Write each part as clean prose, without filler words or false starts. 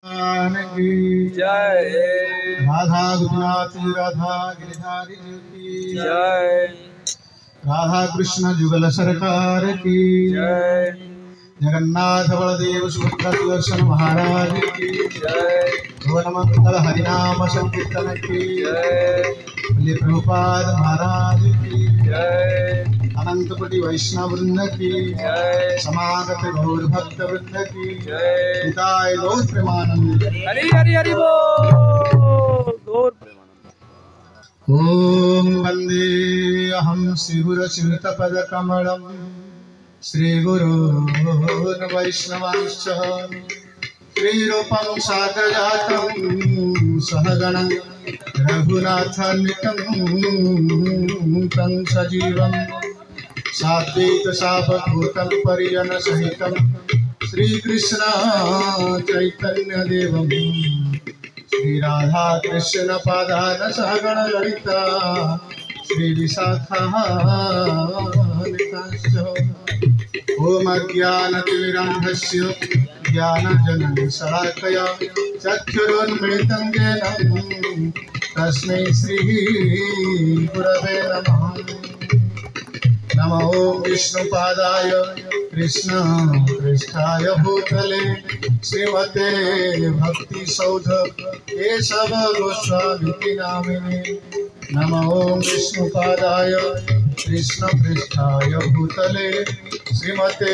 भगवान की जय। राधा गुजरात राधा गिरधारी की जय। राधा कृष्ण जुगल सरकार की जय। जगन्नाथ बलदेव सुभद्रा सुदर्शन महाराज की जय। भुवन मंगल हरिनाम संकीर्तन की जय। बोले प्रभुपाद महाराज की जय। अनंत कोटि वैष्णव वृंद की जय। समागत गौर भक्त वृंद की जय। पिताय गौर प्रेमानंद। हरि हरि हरि बोल। गौर प्रेमानंद। ओम वंदे अहम श्रीगुरुचितपदकमलं श्रीगुरून् वैष्णवांश्च श्रीरूपं साग्रजातं सहगणं रघुनाथान्वितं तं सजीवं साद्वैतसावधूतं परिजनसहितं श्रीकृष्ण चैतन्यदेवं श्री राधा कृष्ण पादान सहगण ललिता श्री विशाखान्वितांश्च ओम अज्ञानतिमिरान्धस्य ज्ञानजनं शलाकया चक्षुरुन्मिलितं येन तस्मै श्रीगुरवे नमः। नमो विष्णुपादाय कृष्ण पृष्ठाय भूतले श्रीमते भक्ति सौध केशव गोस्वामी नामिने। नमो विष्णुपादाय कृष्ण पृष्ठाय भूतले श्रीमते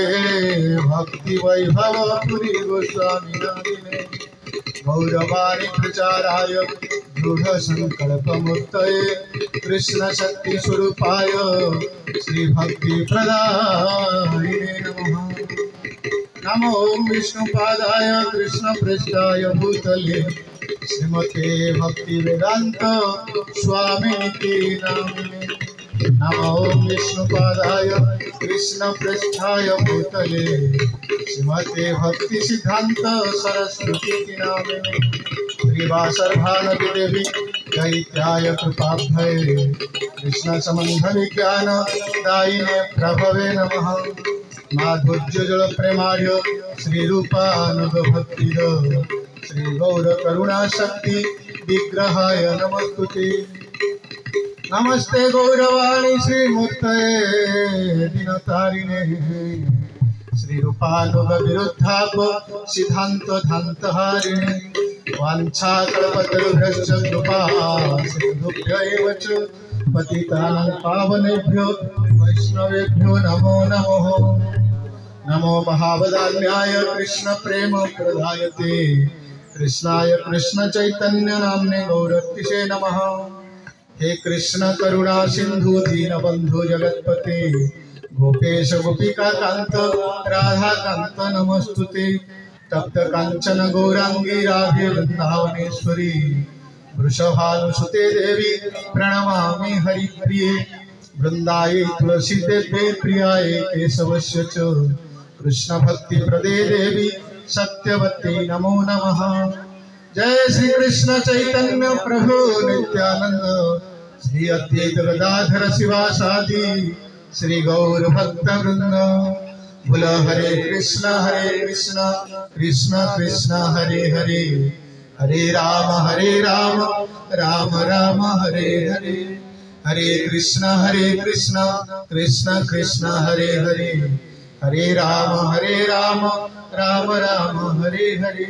भक्ति वैभव पुरी गोस्वामी नामिने। गौरवाणी प्रचाराय दृढ़ संकल्प मुक्तये कृष्ण शक्ति स्वरूपाय श्री भक्ति प्रदायिने नमः। नमो विष्णुपादाय कृष्ण पृष्ठाय भूतले श्रीमते भक्ति वेदांत स्वामिनिति नामिने। नमो विष्णुपादाय कृष्ण पृष्ठाय भूतले श्रीमते भक्ति सिद्धांत सरस्वती नामिने। श्रीवासरभानुति देवी दैत्याय कृपाब्धये कृष्ण संबंध विज्ञान दायिने प्रभवे नमः। माधुर्य जल प्रेमार्य श्री रूपानुग भक्ति श्री गौर करुणा शक्ति विग्रहाय नमस्तुते। नमस्ते गौरवाणी श्री मूर्तये दिनतारिणे श्री रूपानुग विरुद्धाप सिद्धांत धांतहारिणे। वाञ्छाकल्पतरुभ्यश्च कृपा सिन्धुभ्य एव च पतितानां पावनेभ्यो वैष्णवेभ्यो नमो नमः। नमो महावदान्याय कृष्ण प्रेम प्रदायते कृष्णाय कृष्ण चैतन्य नाम्ने गौरतिसे नमः। हे कृष्ण करुणा सिंधु दीनबंधु जगत्पते गोपेश गोपिका कांत राधा कांत नमस्तुते। तप्त कांचन गौरांगी राधे वृंदावनेश्वरी वृषभानुसुते देवी प्रणमामि हरिप्रिये। वृंदाये तुलसी देव्ये प्रियाये केशवस्य च कृष्ण भक्ति प्रदे देवी सत्यवती नमो नमः। जय श्री कृष्ण चैतन्य प्रभु नित्यानंद श्री अद्वैत गदाधर शिवासादि श्री गौर भक्त वृंद। बोलो हरे कृष्ण कृष्ण कृष्ण हरे हरे हरे राम राम राम हरे हरे। हरे कृष्ण कृष्ण कृष्ण हरे हरे हरे राम राम राम हरे हरे।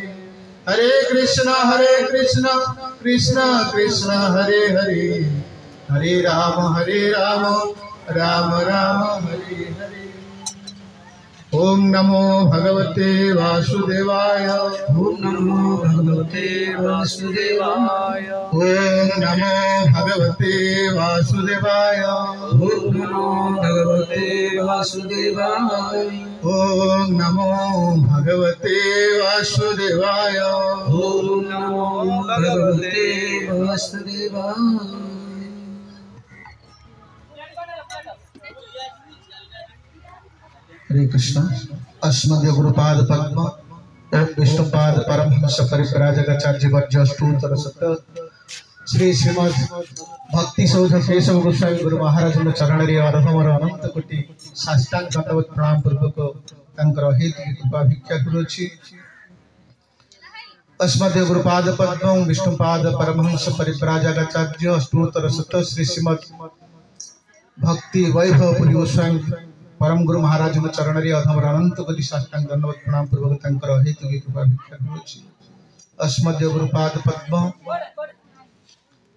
हरे कृष्ण कृष्ण कृष्ण हरे हरे हरे राम राम राम हरे हरे। ओम नमो भगवते वासुदेवाय ओम नमो भगवते वासुदेवाय ओम नमो भगवते वासुदेवाय ओम नमो भगवते वासुदेवाय ओम नमो भगवते वासुदेवाय ओम नमो भगवते वासुदेवाय। हरे कृष्ण। अस्मद्य गुरुपाद पद्म ओम विष्णुपाद परमहंस परिव्राजकाचार्य वर्ज अष्टोत्तर शत श्री श्रीमद भक्ति सौध केशव गोस्वामी गुरु महाराज चरण रे अरहमर अनंत कोटि साष्टांग दंडवत प्रणाम पूर्वक तांकर हित कृपा भिक्षा करुछि। अस्मद्य गुरुपाद पद्म विष्णुपाद परमहंस परिव्राजकाचार्य अष्टोत्तर शत श्री श्रीमद भक्ति वैभव पुरी गोस्वामी परम गुरु महाराज चरण रे अधमर अनंत कोटि साष्टांग दंडवत प्रणाम पूर्वक तंकर हेतु की कृपा भिक्षा करूछि। अस्मद्य गुरुपाद पद्म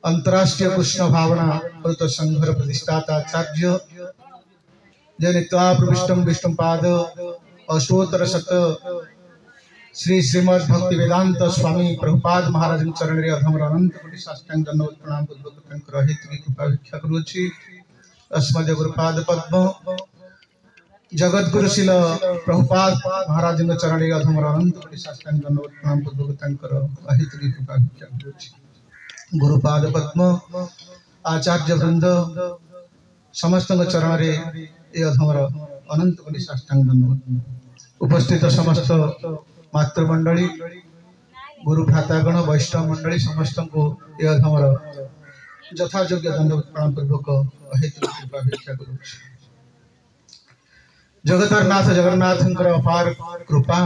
अंतरराष्ट्रीय कृष्ण भावना कृत संघर प्रतिष्ठाता आचार्य जय नित्या प्रविष्टम विष्णुपाद अष्टोत्तर शत श्री श्रीमद भक्ति वेदांत स्वामी प्रभुपाद महाराज चरण रे अधमर अनंत कोटि साष्टांग दंडवत प्रणाम पूर्वक तंकर हेतु की कृपा भिक्षा करूछि। अस्मद्य गुरुपाद पद्म जगत गुरुशील प्रभुपाद महाराज चरण रे अधमर अनंत कोटि साष्टांग दंडवत प्रणाम पूर्वक तंकर हेतु की कृपा भिक्षा करूछि। गुरुपाद पद्म आचार्य वृंद समस्त चरण रे ए अधमर अनंत कोटि साष्टांग दंडवत उपस्थित समस्त मातृमंडली गुरु भ्रातागण वैष्णव मंडली समस्त को ए अधमर यथायोग्य दंडवत प्रणाम पूर्वक हेतु कृपा भिक्षा करूछि। जगतरनाथ जगन्नाथंकर अपार कृपा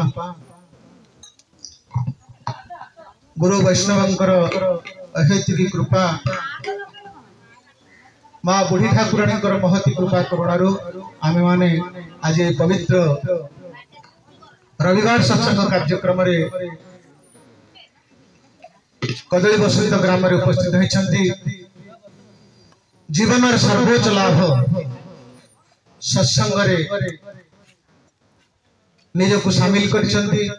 गुरु वैष्णवंकर अहेतु की कृपा माँ बुढ़ी ठाकुराणी महती कृपा करुणारू आमे माने आज पवित्र रविवार सत्संग कार्यक्रम रे कदली बसंत ग्राम रे उपस्थित होइछन्ति। जीवन सर्वोच्च लाभ सत्संग रे निजको शामिल करिछन्ति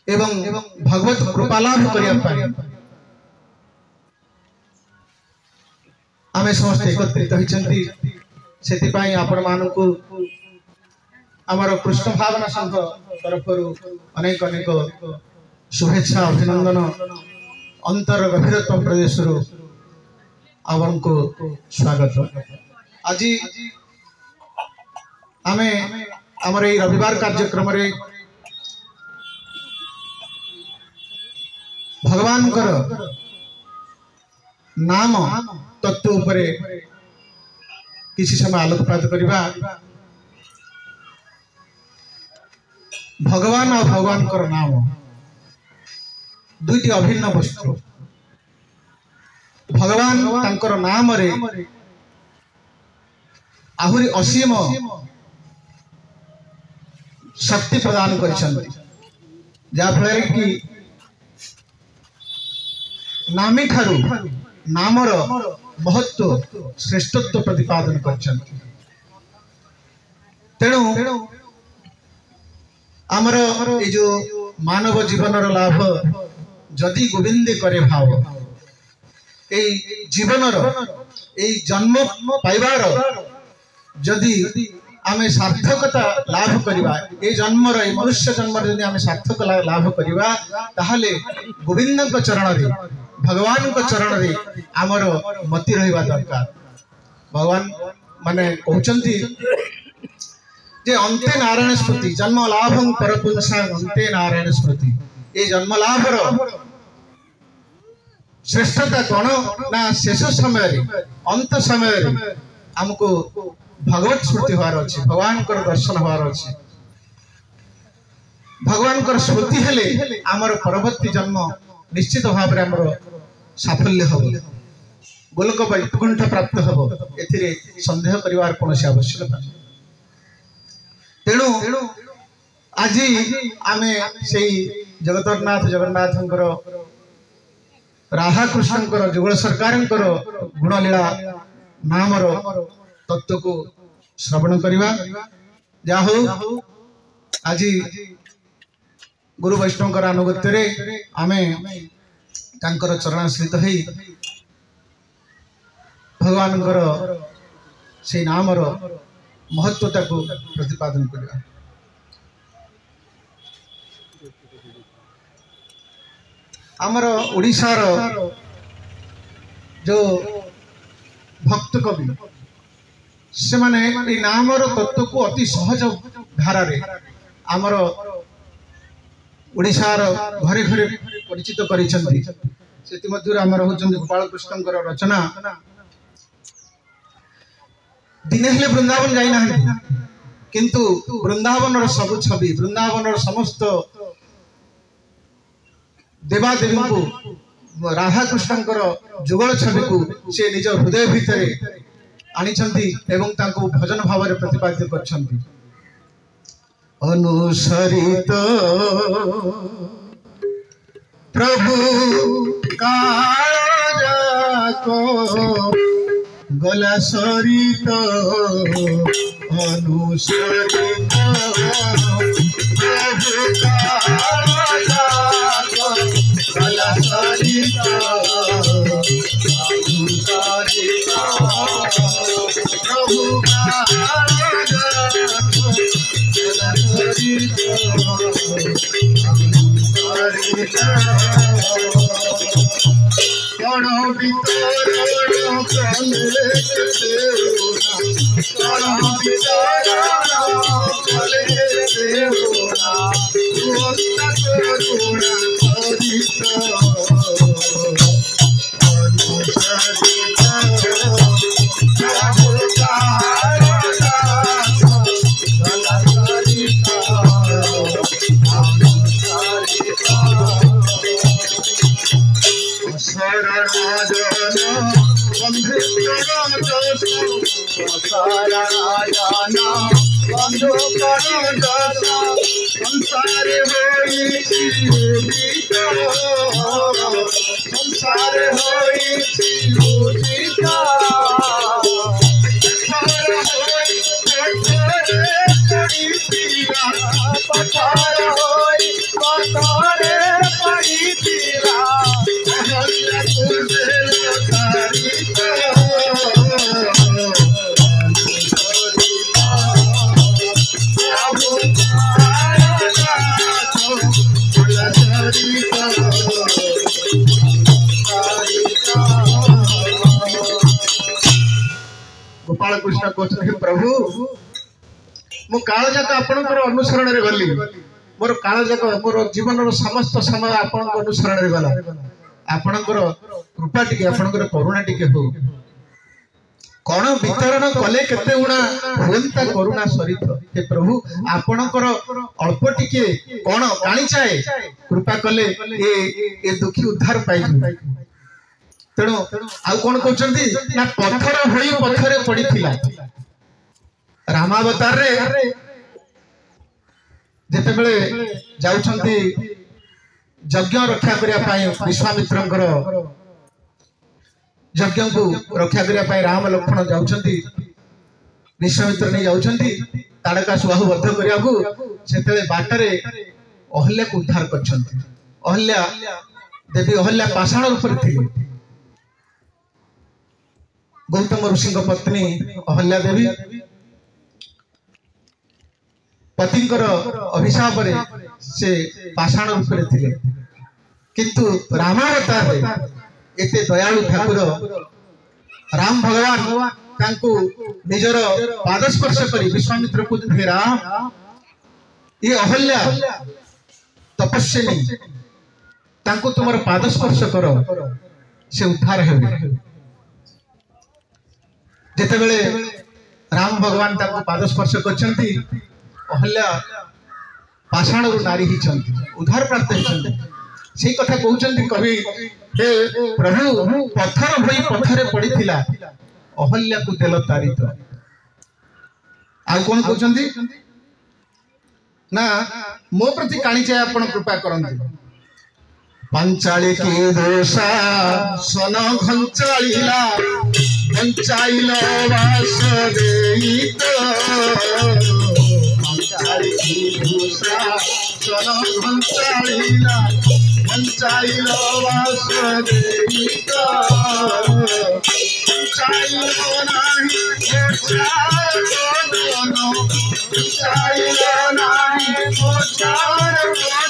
एवं भगवत कृपा लाभ करिया पाई आमे समस्त एकत्रित होइछन्ति। सेति पाई आपण मानकु आमर कृष्ण भावना संघ तरफ अनेक अनेक शुभेच्छा अभिनंदन अंतर गभीरतम प्रदेश आपन को स्वागत। आज आमे आमर ये रविवार कार्यक्रम रे भगवान नाम तत्व उपरे किसी समय आलोकपात करिबा। भगवान और भगवान कर नाम दुईटी अभिन्न वस्तु। भगवान तांकर नाम रे आहुरी असीम शक्ति प्रदान करिसंति जाफଳରେ कि नामी ठारू नामर महत्व श्रेष्ठत्व प्रतिपादन करिसंति। तेणु आमर ये जो मानव जीवन लाभ जदि गोविंद करे भाव ए जीवन जन्म पाइबार जदि आमे सार्थकता लाभ करिबा ए जन्म रे मनुष्य जन्म रे जदि आमे सार्थक लाभ करिबा ताहाले गोविंद को चरण रे भगवान को चरण रे आमर मति रहिबा दरकार। भगवान माने कहउचंती जे अंते नारायण स्मृति जन्म लाभं परपुंसा अंते नारायण स्मृति ये जन्म लाभर श्रेष्ठता कौन ना शेष समय अंत समय हमको भगवत स्मृति होवार अच्छे भगवान कर दर्शन होवार अच्छे। भगवान कर स्मृति हेले आमर परवर्ती जन्म निश्चित भाव में आमर साफल्य हम गोलक वैकुंठ प्राप्त हम ए संदेह करिवार कोनोसी आवश्यकता। तेणु आज आमे से जगतरनाथ जगन्नाथंकर राधा कृष्णंकर जुगल सरकारंकर गुणलीला नामर तत्व को श्रवण करिवा। जाहो आज गुरु वैष्णवकर अनुगत्य रे आमे तांकर चरणाश्रित हई भगवानकर से नामर महत्वता को प्रतिपादन करिवा। आमर ओडिशार जो भक्त कवि से माने ए नामर तत्व को अति सहज धारा रे आमर ओडिशार घरे घरे परिचित करिसंती। सेति मध्य आमर होचंती गोपाल कृष्णंकर रचना दिने हेले वृंदावन जाई ना किंतु वृंदावन सब छवि वृंदावन समस्त देवादेवी को राधा कृष्णकर जुगल छवि को से निज हृदय भितर आनिछंती एवं तांको भजन भाव में प्रतिपादित करछंती। अनुसरित प्रभु काको गला सरित अनुसरित प्रभु काको गला सरित अनुसरित प्रभु काको गला सरित कण वितरण कले कण वितरण कले करुणा सरित संसार गोपाल कृष्ण कहते प्रभु मो काल जाक आपणकर अनुसरण रे गली मोर काल जाक मोर जीवन समस्त समय आपण अनुसरण रे गला आपणकर कृपा टिके आपणकर करुणा टिके हो कण वितरण कले केते गुणा होंता करुणा सरित हे प्रभु आपणकर अल्प टिके कण काणी चाहे कृपा कले ए दुखी उद्धार पाई तेणु आउ कौन कहते ना पत्थर होई पत्थर पड़ी रामावतार रे जेते बेले जाउछंती यज्ञ रक्षा करिया पाई विश्वामित्रंकर यज्ञ को रक्षा करिया पाई राम लक्ष्मण जाउछंती विश्वामित्र नहीं जाउछंती ताड़का सुबाहु बद्ध करिया को सेतेले बाटरे अहल्या को उद्धार करछंती अहल्या देवी अहल्या पाषाण ऊपर थी गौतम ऋषि पत्नी अहल्या देवी पतिंकर अभिशाप रे से पाषाण रूप रे थिले किंतु रामावतार रे एते दयालु ठाकुर राम भगवान तांको निजर पाद स्पर्श करी विश्वामित्र को हे राम ये अहल्या तपस्विनी तांको तुमर पाद स्पर्श करो से उद्धार हेबे जेते बेले राम भगवान ताको पाद स्पर्श करछंती अहल्या पाषाण नारी ही उद्धार प्राप्त होती से कथा कहते कवि हे प्रभु पत्थर होई पत्थर पड़ी अहल्या को देल तारित आ कौन कहते ना मो प्रति काणी चाहे आपण कृपा करंती पंचाली की दोषा सन घंचालीला पंचाइल वास देइत पंचाली की दोषा सन घंचालीला पंचाइल वास देइत पंचाइल नाही मोचार कोनो पंचाइल नाही मोचार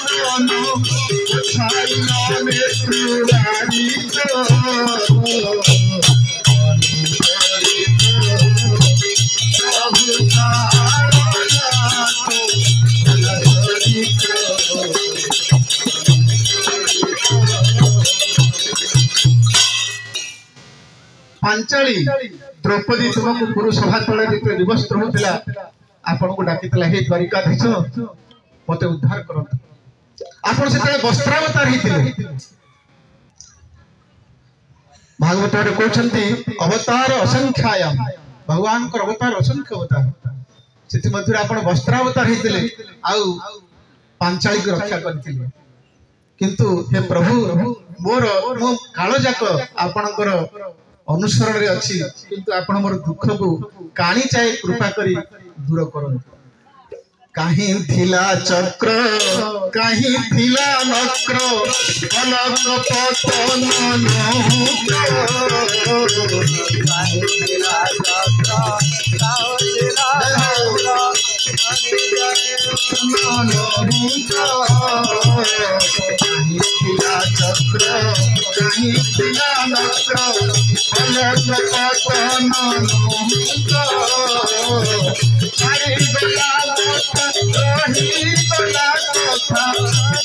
कोनो पंचाइल में तुरारी पांचाली द्रौपदी तुमको पुरुषभा तले जेते विवस्त्र होतिला आपण को डाकितला हे द्वारिकाधीश मते उद्धार करत आपण से वस्त्रावतार होते भागवत कहते अवतार असंख्यायाम भगवान को अवतार असंख्य अवतार से मध्य आप वस्त्रावतार होते आउ पांचाली को रक्षा करते किंतु हे प्रभु मोर मो काल जाक आपणकर अनुसरण रे अछि किंतु आपण मोर दुख को काणी चाहे कृपा करी दूर करन कहीं थिला चक्र कहीं थिला नक्र अलग पतन कहीं थिला चक्र कहीं थिला नक्र अलग पतन हरि गला रही गला कथा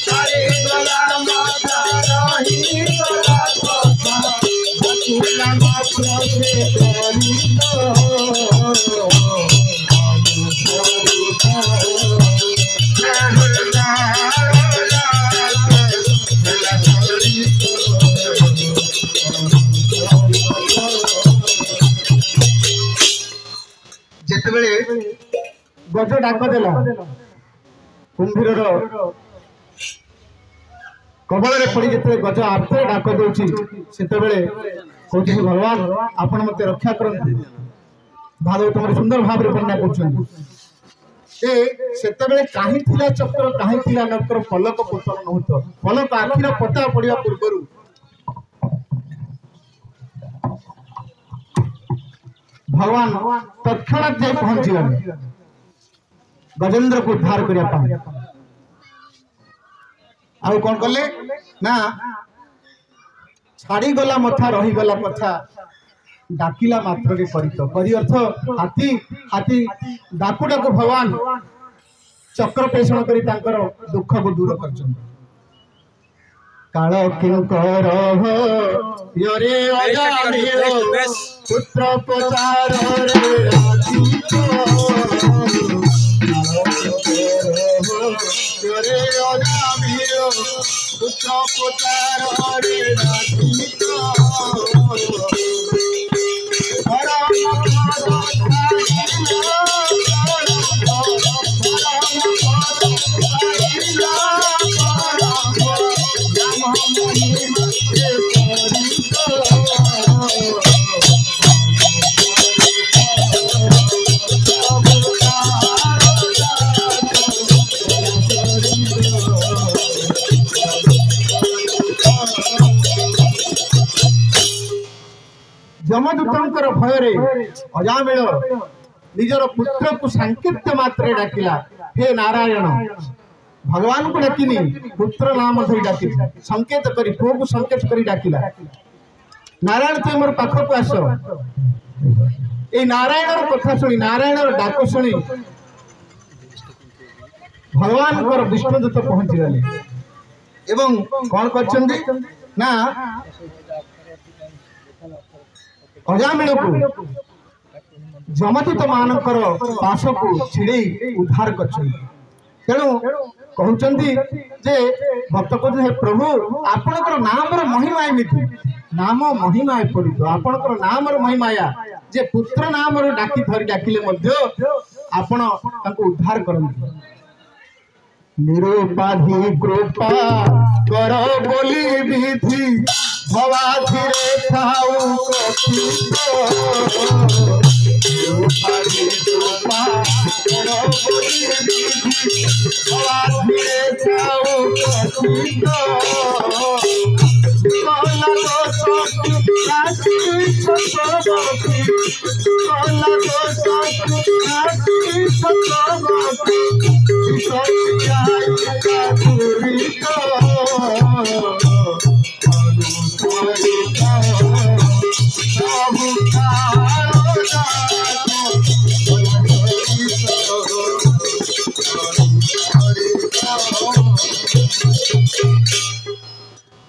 हरि गला माता रही गला कथा भकुला मात्र से जेतेबेले गज डाक देला कुंभीर कबल पड़ी जिते गज आर्थे डाक दौची सेतेबेले कहते भगवान आपण मते रक्षा करते भागवत में सुंदर भाव रे वर्णना करछन ए सेतेबेले काहे थिला चक्र काहे थिला नक्र पलक पुतल नहुत पलक आखिर पता पड़िया पूर्वरु भगवान तत्क्षणात जाई पहुंची गले गजेंद्र को उद्धार करिया आउ कौन कले ना छाड़ी गला मथा रही गला कथा डाकिला मात्र के करी अर्थ हाथी हाथी डाकू डाकू भगवान चक्र पेषण करी तांकर दुख को दूर करछन काल किंकर योरे अजामियो पुत्र प्रचार रे राधिको योरे अजामियो पुत्र प्रचार रे राधिको जमदूतंकर भय अजामिल निजर पुत्र को संकेत मात्र डाकिला हे नारायण भगवान को डाकिनी पुत्र नाम धरी डाकी संकेत करी पुओ को संकेत करी डाकिला नारायण तुम मोर पाख को आस ए नारायण कथा सुनी नारायण डाक सुनी भगवान को विष्णुदूत पहुंची गले एवं कौन कर ना अजामिल को जमदूत मानकर पाश को छिड़े उद्धार कर तेणु कहते जे भक्त कहते हे प्रभु आपणकर नाम महिमा एमती नाम महिमा एपरी आपणकर नाम महिमाया जे पुत्र नाम डाकी धरी डाकिले आपण उद्धार करते निरुपाधि कृपा कर बोली विधि भवाधिरे थाऊ निरुपाधि कृपा कर बोली विधि भवाधिरे थाऊ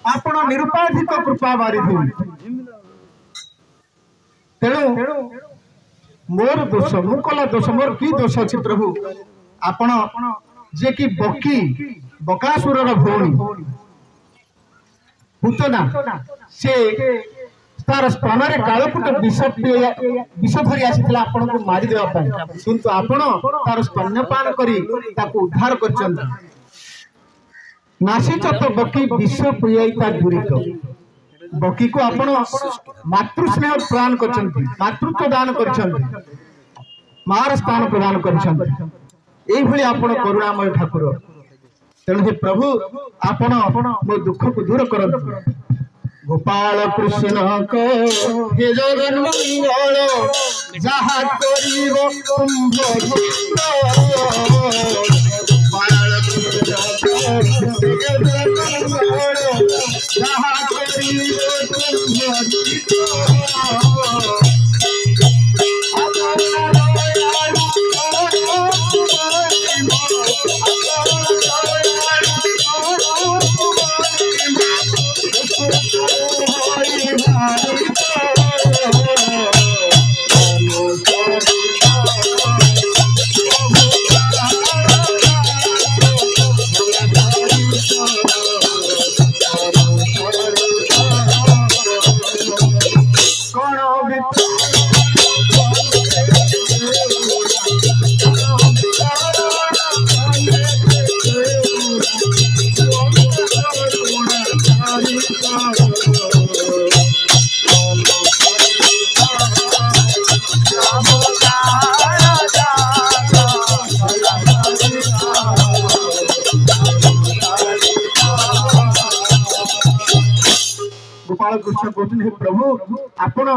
आपण निरुपाधिक कृपा बारिधि तेणु मोर दोष मु कला दोष मोर की दोष अच्छी प्रभु आपण जे कि बकी बकासुर भौणी पूतना से तार स्तन में कालकूट विष धरी आसी आपण को मारिदेवा किंतु आपण तार स्तन्यपान करी ताको उद्धार कर नासी चत बकी विष पियाई दूरित बकी को आपण मातृस्नेह प्रदान कर मातृत्व दान कर मार स्थान प्रदान कर आपण करुणामय ठाकुर तेणु हे प्रभु आपण मो दुख को दूर कर गोपाल कृष्ण को हे जगन मंगल जहा करिबो कुंभ गोपाल कृष्ण को हे जगन मंगल जहा करिबो कुंभ गोपाल कृष्ण कहते हे प्रभु आपण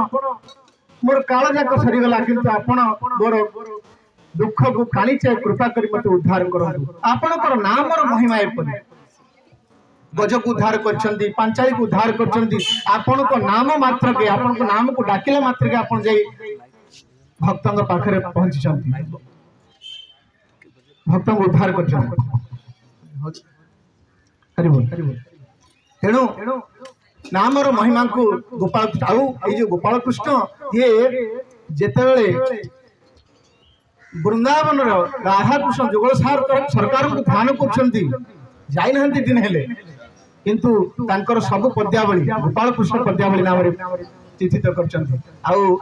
मोर काल जाक सरीगला किंतु आपण मोर दुख को काणीचे कृपा करी मते उद्धार करंतु आपणकर नामर महिमा एपरि गज को उद्धार करछंती पांचाली को उद्धार करछंती आपण को नाम मात्र के आपण को नाम को डाकिला मात्र के आपण जाई भक्तन के पाखरे पहुंची छंती भक्तन को उद्धार करछंती हरि बोल तेणु नामर महिमा को गोपाल आउ जो गोपाल कृष्ण ये जेतेबेले वृंदावन राधा कृष्ण जुगल सरकार को ध्यान करछंती जाई नहंती दिन हेले किंतु तांकर सब पद्यावली गोपाल कृष्ण पद्यावली नाम रे चित्रित करछंती आउ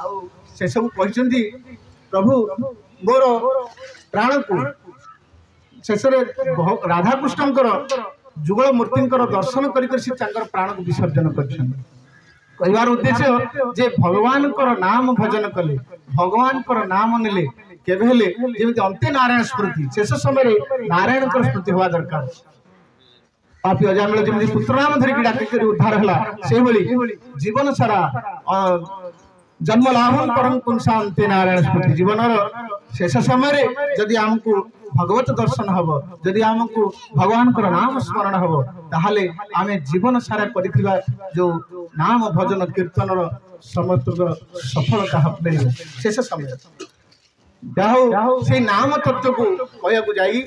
से सब कहछंती प्रभु मोर प्राण को शेषरे राधा कृष्णकर जुगल मूर्ति दर्शन कर प्राण को विसर्जन कर उद्देश्य जे भगवान नाम भजन कले भगवान नाम नेले केबेले जेमिति अंत्य नारायण स्मृति शेष समय नारायण स्मृति हुआ दरकार पापी अजामिल जेमिति पुत्र नाम धरिक डाक उद्धार हला से भली जीवन सारा जन्म लाभन परम पुंसा अंत्य नारायण स्मृति जीवन शेष समय जदि आमको भगवत दर्शन हम जदि आमको भगवान नाम स्मरण हम ताहले आमे जीवन सारा करिथिबा जो नाम भजन कीर्तन समस्त सफलता मिले शेष समय जाहो से नाम तत्व को कहया को जाई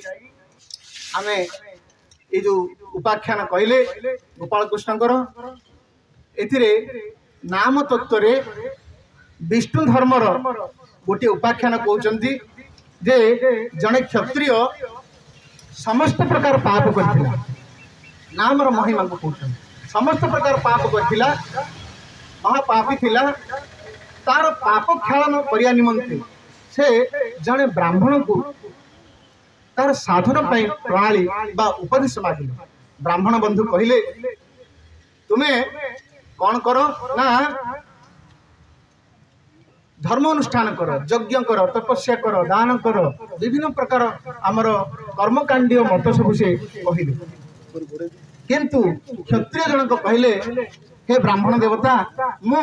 आमे ए जो उपाख्यान कहले गोपाल कृष्णकर एथिरे नाम तत्व रे विष्णु धर्मर गोटे उपाख्यान कहउचंती जे जने क्षत्रिय समस्त प्रकार पाप करथिला नामर महिमा को कहउचन समस्त प्रकार पाप करथिला महापापी थिला तार पाप खेलन करिया निमंते से जने ब्राह्मण को तार साधन पई प्रणाली बा उपदेश मागिले ब्राह्मण बंधु कहिले तुमे कौन करो ना धर्म अनुष्ठान कर यज्ञ कर तपस्या कर दान कर विभिन्न प्रकार आमर कर्मकांडीय मत सब से कहले किंतु क्षत्रिय जनक कहले हे ब्राह्मण देवता मु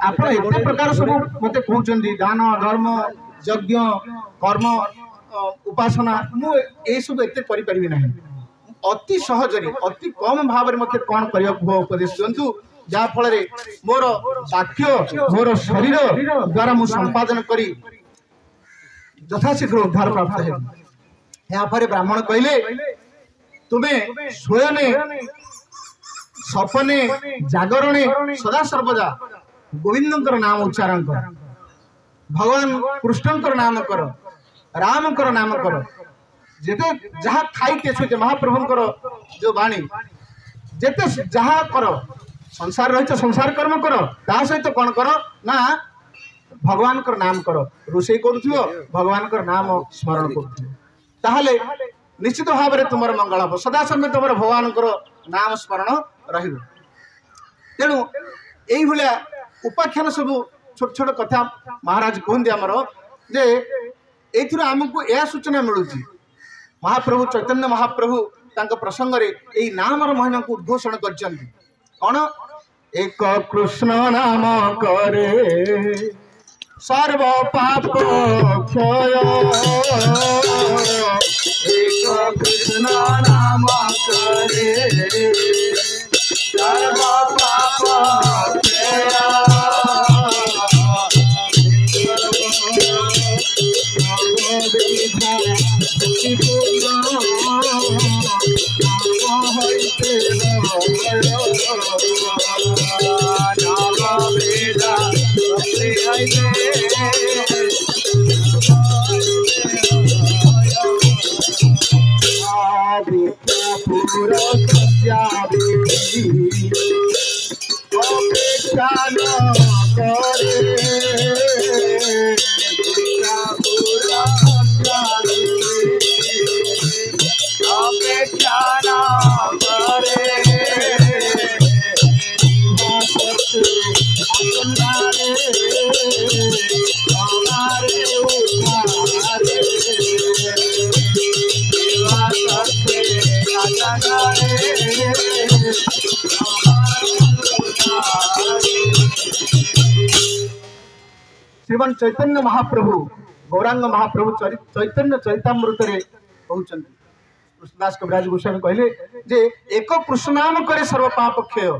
आपण एते प्रकार सब मते कहउचंदी दान धर्म यज्ञ कर्म उपासना मु ए सब एते करि परिबि नाही अति सहजरी अति कम भाव रे मते कोन करिया उपदेश दियंतु जा फल मोर वाक्य मोर शरीर द्वारा मु संपादन करी यथाशीघ्र उद्धार प्राप्त है यहाँ पर ब्राह्मण कहले तुम्हें स्वयं सपने जागरणे सदा सर्वदा गोविंद नाम उच्चारण कर भगवान कृष्ण नाम कर राम नाम कर जेते जहाँ खाई छुचे महाप्रभुंकर जो बाणी जेते जहाँ कर संसार रही संसार कर्म कर ता सहित कौन कर ना भगवान कर नाम कर रोषे करुथिबो भगवान कर नाम स्मरण करुथिबो ताहले निश्चित भाव में तुम मंगल हम सदा समय तुम भगवान नाम स्मरण रहिबो तेणु यही भाया उपाख्यान सब छोट छोट कथा महाराज कहते आमर जे एथुर आमको यह सूचना मिलूँ महाप्रभु चैतन्य महाप्रभु तांको प्रसंग रे यही नाम महिमा को उद्घोषण कर कौन एक कृष्ण नाम करे सर्व पाप क्षय एक कृष्ण नाम करे सर्व पाप क्षय श्रीमान चैतन्य महाप्रभु गौरांग महाप्रभु चैतन्य चरितामृत कहते कृष्णदास कविराज गोस्वामी कहले जे एक कृष्ण नाम करे सर्व पाप क्षय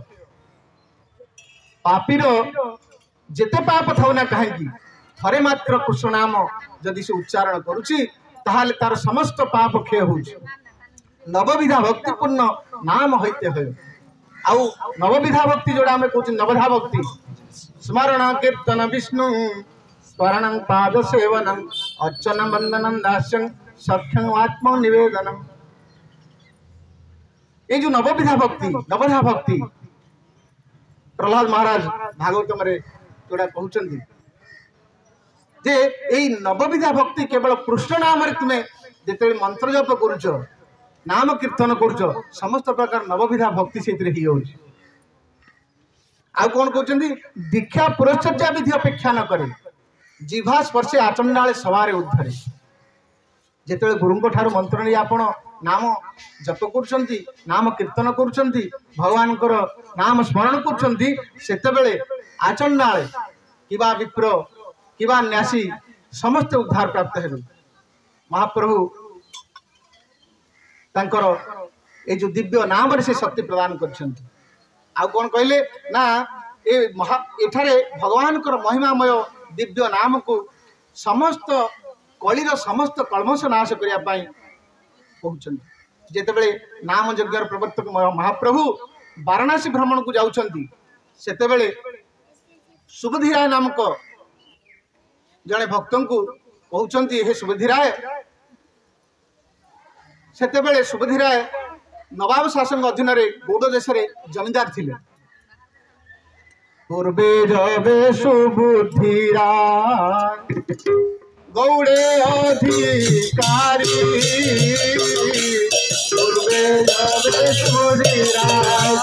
पापीर जेते पाप थाउ ना कहीं थरे मात्र कृष्ण नाम जदि से उच्चारण करुछि ताहाले तार समस्त पाप क्षय होछि नवविधा भक्तिपूर्ण नाम होते हुए आउ नवविधा भक्ति जोड़ा आम कहूँ नवधा भक्ति स्मरण कीर्तन विष्णु स्मरण पाद सेवनम अर्चन वंदनम दास्यं सख्यं आत्म निवेदनम ये जो नवविधा भक्ति नवधा भक्ति प्रहलाद महाराज भागवतम जोड़ा कहते जे यही नवविधा भक्ति केवल कृष्ण नाम तुम्हें जिते मंत्र जप करुच नाम कीर्तन करुच समस्त प्रकार नवविधा भक्ति से आउ कौन कहते दीक्षा पुरस्चर्या विधि अपेक्षा न करे जिह्वा स्पर्शे आचंडाले सवारे उद्धरे जिते गुरुंक ठारू मंत्र नहीं आपण नाम जप करुँच नाम कीर्तन करुँच भगवान नाम स्मरण करुँच आचंडाले किबा विप्र किबा न्यासी समस्त उद्धार प्राप्त हेबे महाप्रभु तांकर ए जो दिव्य नाम रे से शक्ति प्रदान करछन्ति आउ कोन कहले ना ए एठारे भगवान कर महिमामय दिव्य नाम को समस्त कलिर समस्त कलमश नाश करिया पई कहउछन्ति जेतेबेले नाम यज्ञर प्रवर्तक महाप्रभु वाराणसी भ्रमण को जाउछन्ति सेतेबेले सुबुधिराय नामक जड़े भक्त को कहते हे सुबुधिराय सेतेबेले सुबुधिराय नवाब शासन अधीन गौड़ देश जमींदार थिले पूर्वे जबे सुबुधिराय गौड़े अधिकारी पूर्वे जबे सुबुधिराय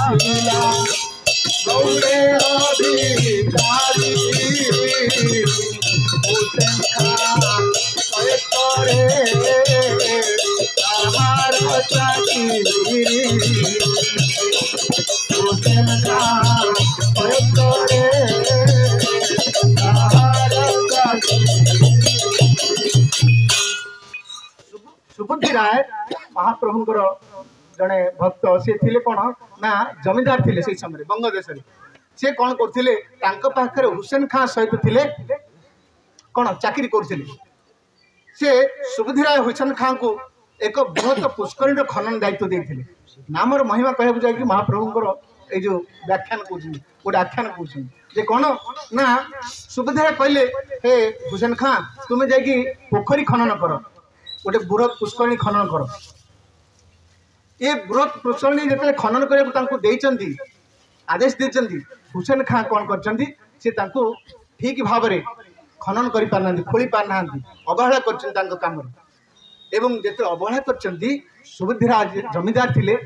गौड़े अधिकारी सुबुधिराय महाप्रभुंकर जड़े भक्त सी थे कौन ना जमींदार थे से समय बंग देश से कौन करते हुसैन खां सहित थे कौन चाकरी करते से सुबुधिराय हुसैन खां को एक बृहत पुष्करी खनन दायित्व देते नामर महिमा कहूँ जाकि महाप्रभुंकर ये जो व्याख्यान गोटे आख्यान कहते कौन ना सुबुधिराय कहले हे हुसैन खां तुम्हें जाकि पोखरी खनन कर गोटे बृहत पुष्करणी खनन कर ये बृहत पुष्करणी जो खनन करने आदेश देते हुसैन खां कौन कर ठीक भाव में खनन कर पारना खोली पारना अवहेला कर काम एवं जो अवहेला कर सुबुद्धिरा जमीदार थिले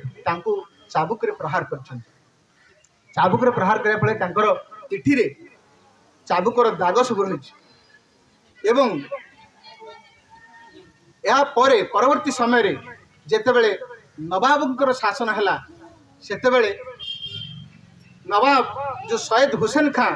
चाबुक प्रहार कर चाबुक प्रहार करने फल पिठी रे चाबुकर दाग सब रही एवं या परवर्ती समय रे जेतेबेले नवाबंकर शासन है सेतेबेले नवाब जो सैयद हुसैन खां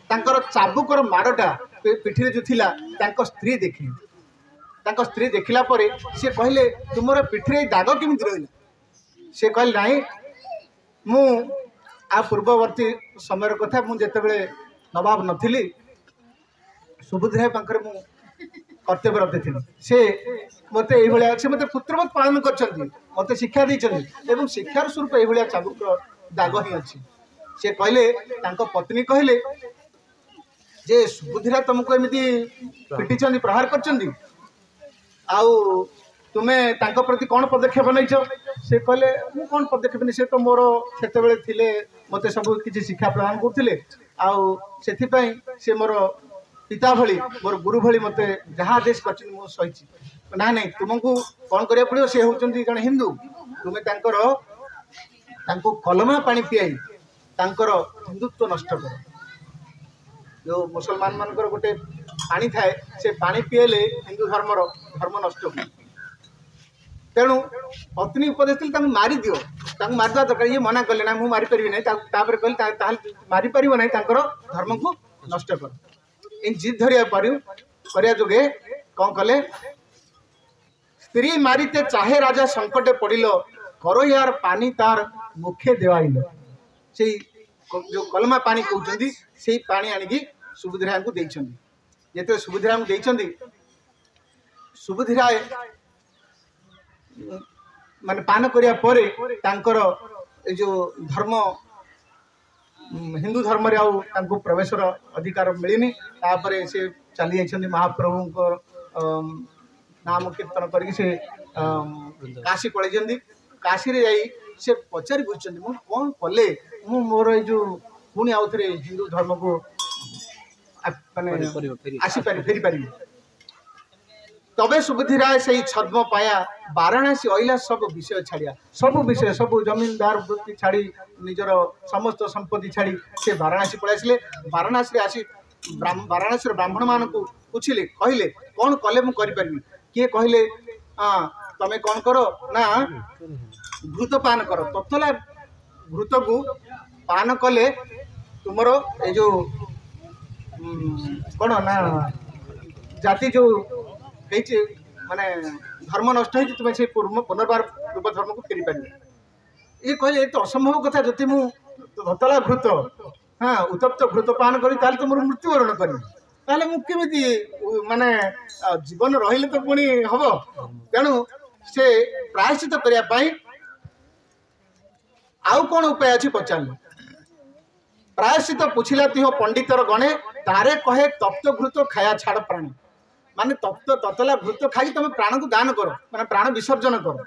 तांकर चाबुकर माड़टा पिठी जो थिला तांको स्त्री देखिले स्त्री देखिला परे से कहले तुमर पिठी दाग केमिति रहिला से कहले नाही मु आ पूर्ववर्ती समय कथा मु जेतेबेले नवाब नथिली सुबुद्धिराय पाखरे मु कर्तव्यरत थी से मत ये मत पुत्रवत पालन कर मत शिक्षा देते शिक्षार स्वरूप ये चाबुक दाग ही अच्छी से कहले पत्नी कहले जे सुबुद्धिरा तुमको एमती पिटी प्रहार कर तुम्हें प्रति कौन पदक्षेप नहीं से कहले मु कौन पदक्षेप नहीं से तो मोर से थिले मत सब किसी शिक्षा प्रदान करते से मोर पिता भली मोर गुरु भली मत जहाँ आदेश कर सही ना नहीं तुमको कौन करा पड़ो सी हूँ जन हिंदू तुम्हें कलमा पानी पियाई हिंदुत्व नष्ट कर जो मुसलमान मान गोटे पानी थाए से पानी पीएले हिंदू धर्म नष्ट हो तेणु पत्नी उपदेश थी मारी दियो मारिदा दरकार ये मना कले ना मुझे मारिपारि ना कहले मारिपार ना धर्म को नष्ट कर इन जिद धरिया जोगे कौन कले स्त्री मारिते चाहे राजा संकटे पड़िल करो यार पानी तार मुखे देवाइल से जो कलमा पानी कहते से पानी आणिकी सुबुद्धिराय को देते सुबुद्धिराय देते सुबुद्धिराय माने पान करिया परे तांकर जो धर्म हिंदू धर्म रे प्रवेश अधिकार मिलनी तापरे से चली जाइछन्ती महाप्रभु नाम कीर्तन करके से काशी पलैछन्ती काशी रे जाई से पचारि बुझछन्ती मु कोन कले मु मोर जो पुणी आउ थे हिंदू धर्म को माने आसी पारि फेरी पारि तबे सुबुद्धिराय से छद्म पाया वाराणसी अइला सब विषय छाड़िया सब जमीनदार वृत्ति छाड़ी निजर समस्त संपत्ति छाड़ी से वाराणसी पलि आसिले वाराणसी आसी वाराणसी ब्राह्मण मान को पूछिले कहले कौन कले मु करि परबी किए कहले तमे कौन करो ना घृत पान करो ततला घृत को पान कले तुमर ए जो कौन ना जाति जो माने धर्म नष्ट हो तुम्हें से पुनर्बार पूर्व धर्म को फेरी पार ये कहले तो असंभव कथा जति मु धतला घृत हाँ उत्तप्त घृत पान करी ताले तो मोर मृत्युवरण करी ताले मु केमिति माने जीवन रहिले तो पुणी हब तेणु से प्रायश्चित करिया पाई आउ कौन उपाय अच्छी पचार प्रायश्चित पूछिला तिह पंडितर गणे तारे कहे तप्त घृत खाया छाड़ प्राणी माने तप्त ततला घृत खाई तुम प्राण को दान करो माने प्राण विसर्जन करो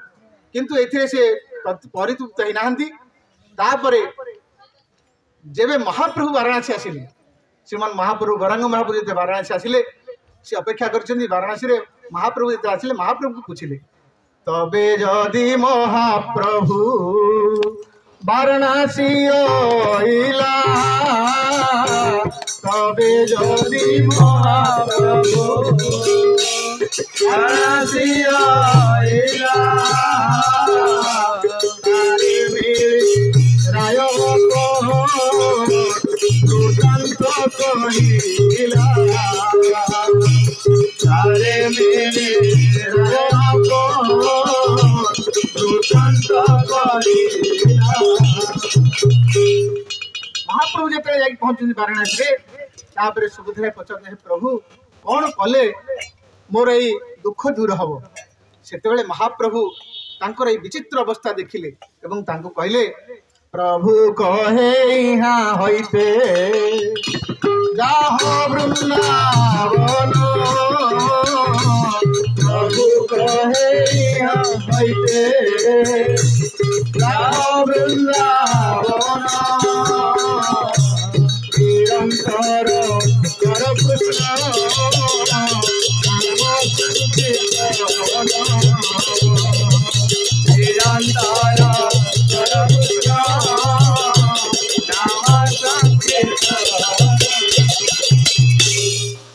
किंतु एथिरे से परितृप्त ही नाहंती तापरे जेबे महाप्रभु वाराणसी आसिले श्रीमान महाप्रभु गौरांग महाप्रभु जब वाराणसी आसिले से अपेक्षा करछन्ती वाराणसी रे महाप्रभु जब आसिले महाप्रभु को पूछिले तबे जदि महाप्रभु वाराणसी आइला तबे जदि महाप्रभु वाराणसी आइला तारे मेरे राय को दुष्यंत कहिला तारे मेरे राय को दुष्यंत कहिला महाप्रभु जो पहुंचती वाराणसी सुबुद्धिराय पचार प्रभु कौन कले मोर यही दुख दूर हम से महाप्रभु तांकर ये विचित्र अवस्था देखिले एवं तांको कहले प्रभु कहे यहाँ होइते जाहो वृंदावन प्रभु कहे बैठे जाहो वृंदावन निरंतर कर कृष्ण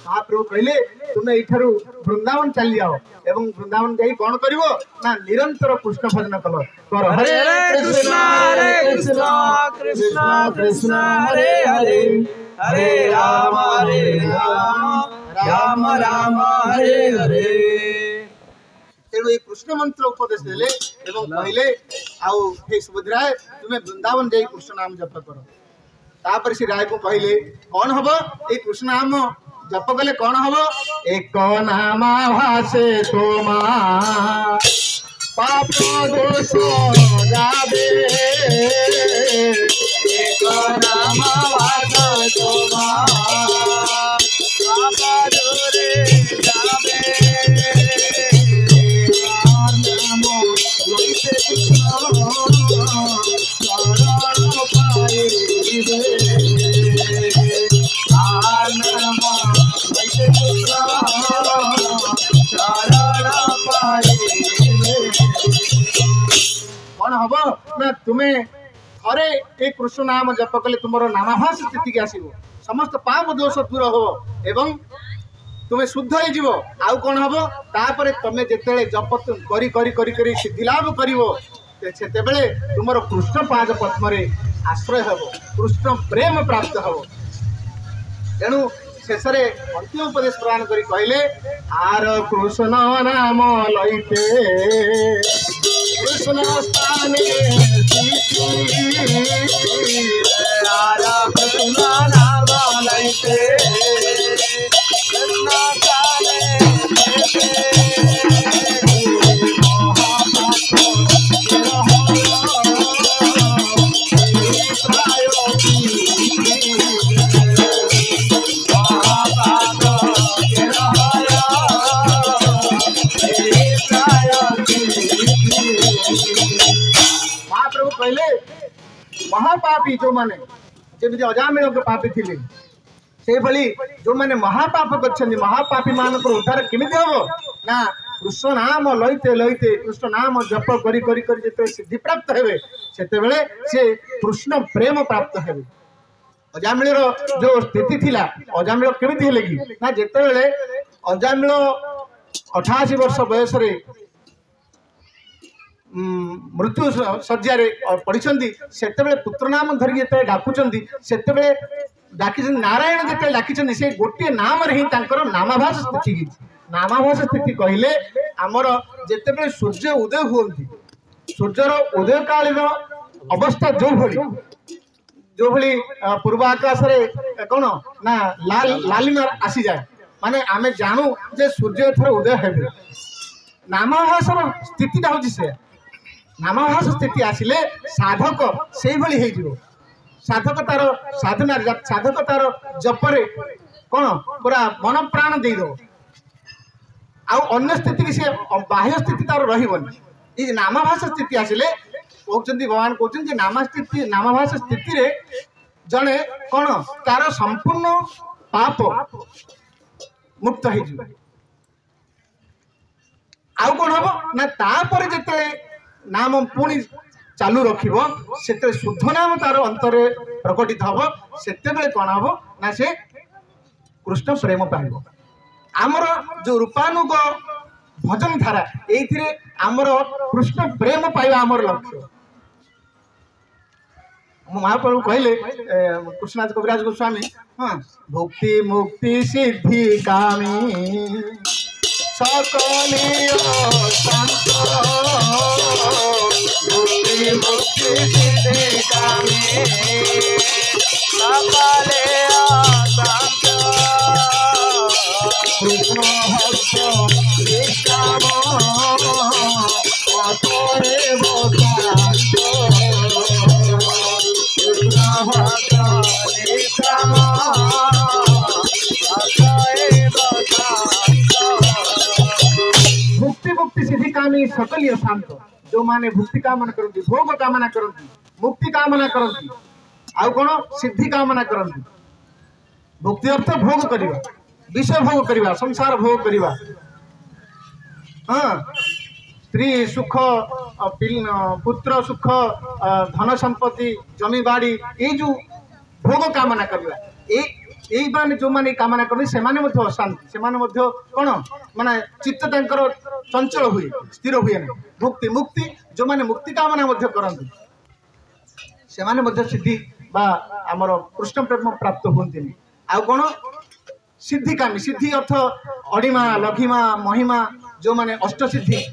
महाप्रभु कहले तुम्हें इठारु वृंदावन चली जाओ एवं वृंदावन जाई कौन करिवो ना निरंतर कृष्ण भजन करो कर हरे कृष्ण कृष्ण कृष्ण हरे हरे हरे राम राम राम हरे हरे। तेणु ये कृष्ण मंत्र उपदेश देले एवं कहले आउ हे सुभद्रा तुम्हें वृंदावन जाई कृष्ण नाम जप करो। तापर श्री राय को कहले कौन हबो ए कृष्ण नाम जप कले कौन हबो एक नाम भासे तोमा पाप दोष जाबे एक नाम भासे तोमा पाप दोष जाबे नाम लइते कृष्ण शरण पाइबे कौन हम ना तुम्हें थरे एक कृष्ण नाम जप कले तुम नामाभास स्थिति के आसो समस्त पाप दोष दूर हो एवं तुम्हें शुद्ध हो आउ कौन हम तापर तुम्हें जिते जप करी करी करी करी सिद्धि लाभ कर तुम कृष्ण पाद पद्म आश्रय हम कृष्ण प्रेम प्राप्त हम तेणु शेष अंतिम उपदेश प्रदान करी कहले आर कृष्ण नाम लइते कृष्ण स्थाने आर कृष्ण नाम लइते कृष्ण स्थाने महाप्रभु कहले महापापी जो माने जमी अजामिल के पापी थे से भली जो माने महापाप कर महापापी मान उद्धार केमी हम ना कृष्ण नाम लइते लइते कृष्ण नाम जप करी करी करी जिते सिद्धि प्राप्त हेबे सेतेबेले से कृष्ण प्रेम प्राप्त हेबे। अजामिल जो स्थिति थिला अजामिल केमिति हेले कि ना जेतेबेले अजामिल 88 वर्ष बयस रे मृत्यु शज्या पढ़ी से पुत्र नाम धरिक जो डाकुंट से डाकी नारायण जो डाकी से गोटे नाम ही नामाभास स्थिति नामाभास स्थिति कहले आमर जिते सूर्य उदय हुए सूर्यर उदय कालीन अवस्था जो भली पूर्व आकाश कौन ना लाल लालिमा आसी जाए माने आमे जानू जे सूर्य एथर उदय हेबे नामाभास स्थिति हूँ से नामाभास स्थिति आसिले साधक से भली साधक तार साधना साधक तार जपरे कौन पूरा मन प्राण दे दो अन्य स्थिति की से बाह्य स्थिति तार रही नामाभास स्थिति आसिले कहते भगवान कहते नामाभास स्थिति रे जड़े कौन तार संपूर्ण पाप मुक्त हो आउ कौन हम ना तापर जिते नाम पुणी चालू रखिब से शुद्ध नाम तार अंतर प्रकटित हम से कौन हम ना से कृष्ण प्रेम पाइब आमर जो रूपानुग भजन धारा ये आमर कृष्ण प्रेम पाइबा आमर लक्ष्य। महाप्रभु कहले कृष्णनाथ कविराज गोस्वामी हाँ भक्ति मुक्ति सिद्धि कामी सकलिय शांत मुक्ति मुक्ति सिद्धि कामी सकलिय शांत कृष्ण भक्त निष्काम अतरे बसांत कृष्ण भक्त निष्काम कामी सकलिय शांत जो माने भुक्ति कामना करती भोग कामना करती मुक्ति कामना करती आउ कौन सिद्धि कामना करती भुक्ति अर्थ भोग करवा विषय भोग करवा संसार भोग करवा हाँ स्त्री सुख पुत्र सुख धन संपत्ति जमी बाड़ी ये जो भोग कामना करवा यही माने जो माने कामना करते से माने मध्य अशांति से माने मध्य कौन माने चित्त तांकर चंचल हुए स्थिर हुए ना मुक्ति मुक्ति जो माने मुक्ति कामना मध्य करते से माने मध्य सिद्धि बा आमर कृष्ण प्रेम प्राप्त होती आउ कौन सिद्धिकामी सिद्धि अर्थ अड़िमा लघिमा महिमा जो माने अष्ट सिद्धि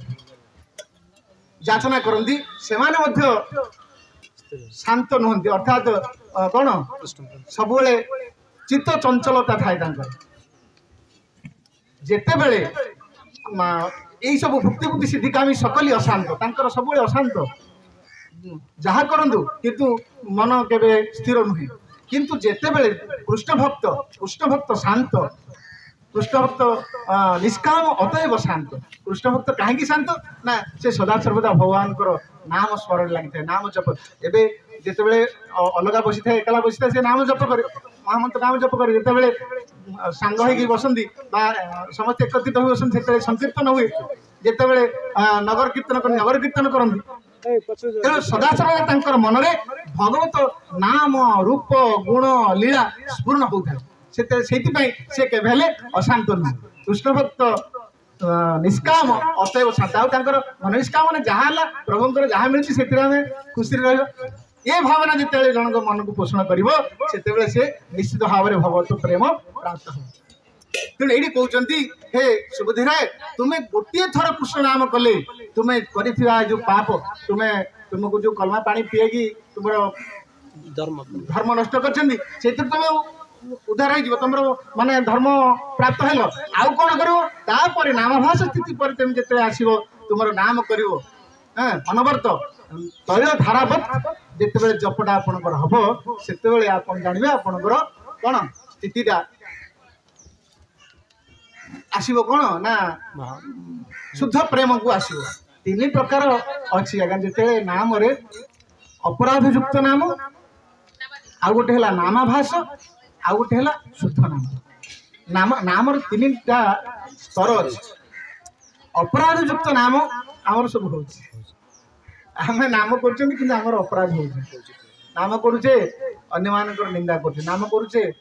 याचना करती से माने मध्य शांत नुहंती अर्थात कौन सब चित्त चंचलता थाए जिते बेले यही सब भुक्ति भुक्ति सिद्धिकामी सकली अशांत तांकर सब अशांत जहाँ करंतु किंतु मन केबे स्थिर नुहे किंतु जेते बेले कृष्ण भक्त शांत कृष्ण भक्त निष्काम अतएव शांत कृष्ण भक्त कहीं शांत ना से सदा सर्वदा भगवान नाम स्मरण लगी नाम जप एवं जिते अलग बसी था एकला बसी था से नाम जप करे महामंत्र नाम जप करे जिते सांग हो बसंती समस्त एकत्रित हो बसंती संकीर्तन हुए जिते नगर कीर्तन करती तेणु सदा सर्वदा मन में भगवत नाम रूप गुण लीला स्पूर्ण होता है से केवल अशांत नुह कृष्ण भक्त निष्काम अतएव शांत आर मन निष्काम मैंने जहाँ प्रभुंर जहाँ मिलती से खुशी रहा ये भावना जिते जन मन को पोषण कर से निश्चित भाव में भगवत प्रेम प्राप्त हो तेणु ये कहते हे सुबुद्धि राय तुम्हें गोटे थर कृष्ण नाम कले तुम्हें जो पाप तुम्हें तुमको जो कलमा पानी पिएगी तुम धर्म नष्ट कर तुम्हें उद्धार हो तुम माने धर्म प्राप्त है आउ कौन कर नामाभास स्थिति पर तुम जिते आसो तुम नाम कर अनवर्त तैल धारावत जिते जपटा आपंकर हम से आप जानवे आपंकर कौन स्थितिटा आसो कौन ना शुद्ध प्रेम को आसो तीन प्रकार अच्छी आज्ञा जिते नाम रे अपराधयुक्त नाम आउ गोटे है नामाभास आउ गोटे है शुद्ध नाम नाम तीन टा स्तर अच्छे अपराधयुक्त नाम आमर सब हो आम नाम कर अपराध हो नाम करुचे अन्य मान निंदा कर नाम करुचे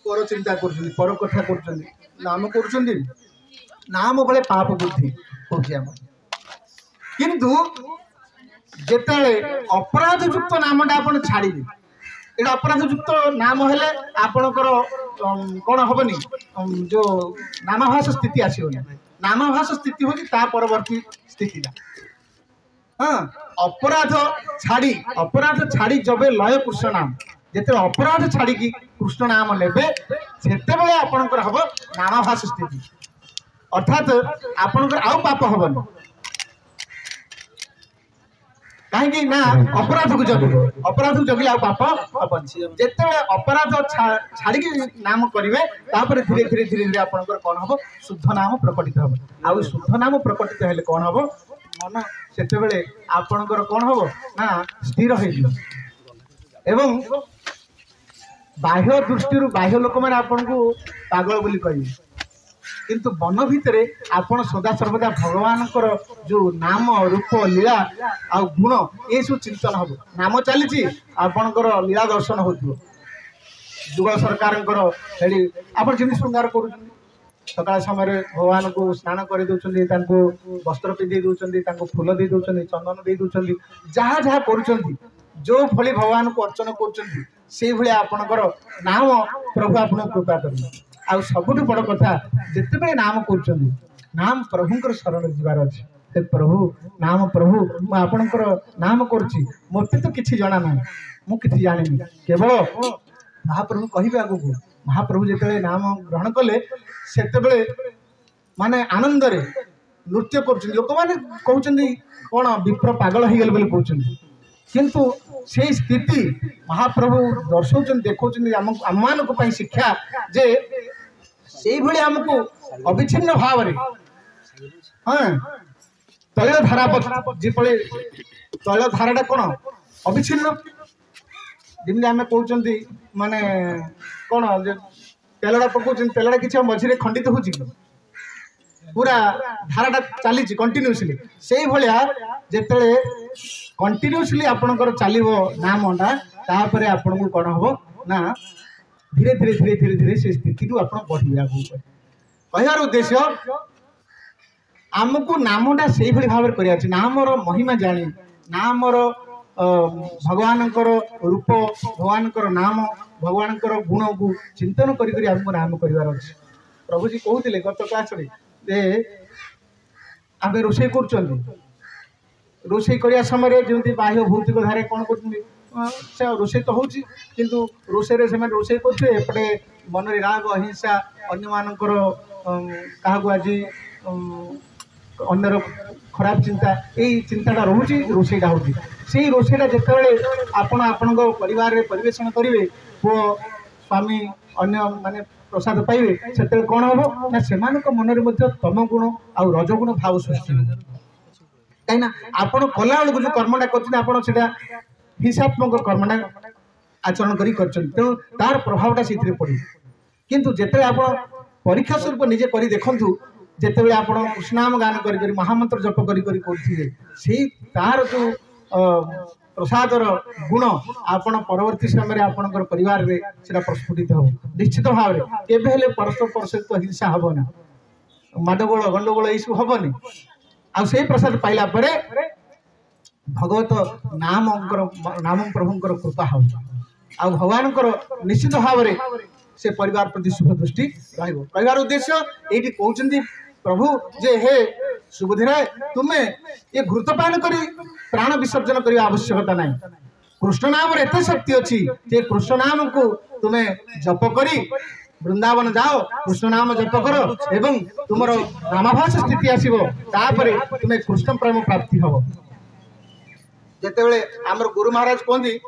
पर चिंता कर पर कथा कर नाम कर नाम बड़े पाप बुद्धि हो किंतु जिते अपराधयुक्त नामटा आप छाड़े ये अपराधयुक्त नाम हेले आपणकर कौन हेनी जो नामाभास स्थिति आसोनी नामाभास स्थिति हूँ परवर्ती स्थिति हाँ अपराध छाड़ी जब लय कृष्ण नाम जिते अपराध छाड़ी कृष्ण नाम नेबे सेते आपणकर हम नामाभास स्थिति अर्थात आपणकर आउ पाप हेनी कहीं ना अपराध को जगिले पाप हम जिते अपराध छाड़ी नाम करेंगे धीरे धीरे धीरे धीरे आपंकर कौन हम शुद्ध नाम प्रकटित हम आउ शुद्ध नाम प्रकटित हेले कौन हम मन से आपणकर कौन हम ना स्थिर हो बाह्य दृष्टि बाह्य लोक मैंने आपन को पागल बोली कहे किंतु मन भितर आपण सदा सर्वदा भगवान जो नाम रूप लीला आ गुण ये सब चिंतन हम नाम चली आपणकर लीला दर्शन हो जुग सरकार आप श्रृंगार कर सकाल समय भगवान को स्नान कर वस्त्र पिंधे दौरान फूल दे दौरान चंदन दे दौरान जहाँ जहाँ कर जो भली भगवान को अर्चन कर आपणकर नाम प्रभु आप कृपा कर आउ सबुठ बड़ कथा जिते नाम कर नाम प्रभुंर शरण जीवार अच्छे हे प्रभु नाम प्रभु मुझे आपणकर नाम करुच्ची मत तो किसी जना ना मुझे जानी केवल महाप्रभु कहे आग को महाप्रभु जिते नाम ग्रहण कले से माने आनंद रे नृत्य कर लोक मैंने कहते कौन विप्र पागल हो गले कहते किंतु से स्थिति महाप्रभु दर्शाऊँ देखा आम मान शिक्षा जे से आमको अविच्छिन्न भाव हाँ तैल धारा जेपे तैल धाराटा कौन अविच्छिन्न जमी आम कहते माने कौन तेलटा पकाउछन तेलटा किसी मझे खंडित हो पूरा धाराटा चली कंटिन्यूसली से भाया जिते कंटिन्यूसली आपणकर चलो नामटा तापर आपण को कौन हम ना धीरे धीरे धीरे धीरे धीरे से स्थिति को आप बढ़े आगे कहर उद्देश्य आमको नामटा से भाव कर नामर महिमा जानी नामर भगवान रूप भगवान नाम भगवान गुण को चिंतन करमको नाम कर प्रभु जी कहते गत क्लास आम रोषे कर रोषे करने समय जमी बाह्य भौतिक धारे कौन कर रोषे तो होची किंतु रोषे रोषे करते मन राग अहिंसा अन्य मानकर क्या आज अन्यर खराब चिंता यही चिंताटा रोचे रोषेटा होती से रोषेटा जिते आपण आपण परिवार परिवेशन करेंगे पुओ स्वामी अन्य माने प्रसाद पाइबे से कौन हम ना से मन में तम गुण आउ रजगुण भाव सृष्टि कहीं आपण कला बेलू जो कर्मटा कर हिंसात्मक कर्मटा आचरण कर तेणु तार प्रभावटा से पड़े किंतु जिते आप परीक्षा स्वरूप निजे कर देखु जिते आप कृष्णाम गान कर महामंत्र जप कर तार जो प्रसादर गुण आपण परवर्ती समय आपणकर परिवार रे सेटा प्रस्फुटित हो निश्चित भाव में केबे परस्पर परस्पर तो हिंसा हेनी माडगोल गंडगोल यू हेनी आ प्रसाद पाइला परे भगवत नाम प्रभुंकर कृपा हो भगवान निश्चित भाव में से परिवार प्रति शुभ दृष्टि रही उद्देश्य ये कहते प्रभु जे हे सुबुधिरा तुम्हें ये घृतपान कर प्राण विसर्जन करने आवश्यकता नहीं कृष्ण नाम एत शक्ति अच्छी जे कृष्ण नाम को तुम्हें जप करी वृंदावन जाओ कृष्ण नाम जप कर एवं तुम नामाभास स्थिति आसो तुम्हें कृष्ण प्रेम प्राप्ति हम जिते आमर गुरु महाराज कहती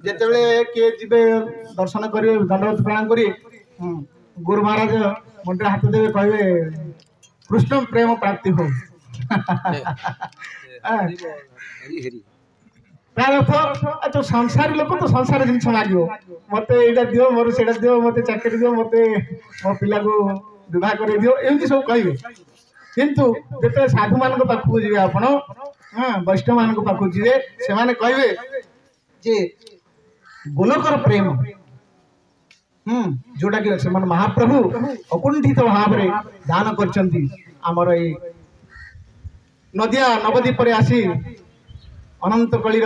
जिते किए जी दर्शन करेंगे दंडवत प्रणाम करेंगे गुरु महाराज मुंडे हाथ देवे कहे कृष्ण प्रेम प्राप्ति हो तो संसारी लोक तो संसार जिन मांगो मत यहाँ दियो मोर से दियो मत चाकरी दियो मत मो पिला को विवाह कर दियो एमती सब कहे किंतु जो साधु मान पाखक जी आप वैष्णव मान पाखक जी से कहे जे गोलकर प्रेम जोटा कि से महाप्रभु अकुंठित भाव में दान करमर ये नदिया नवद्वीप आसी अनंत कली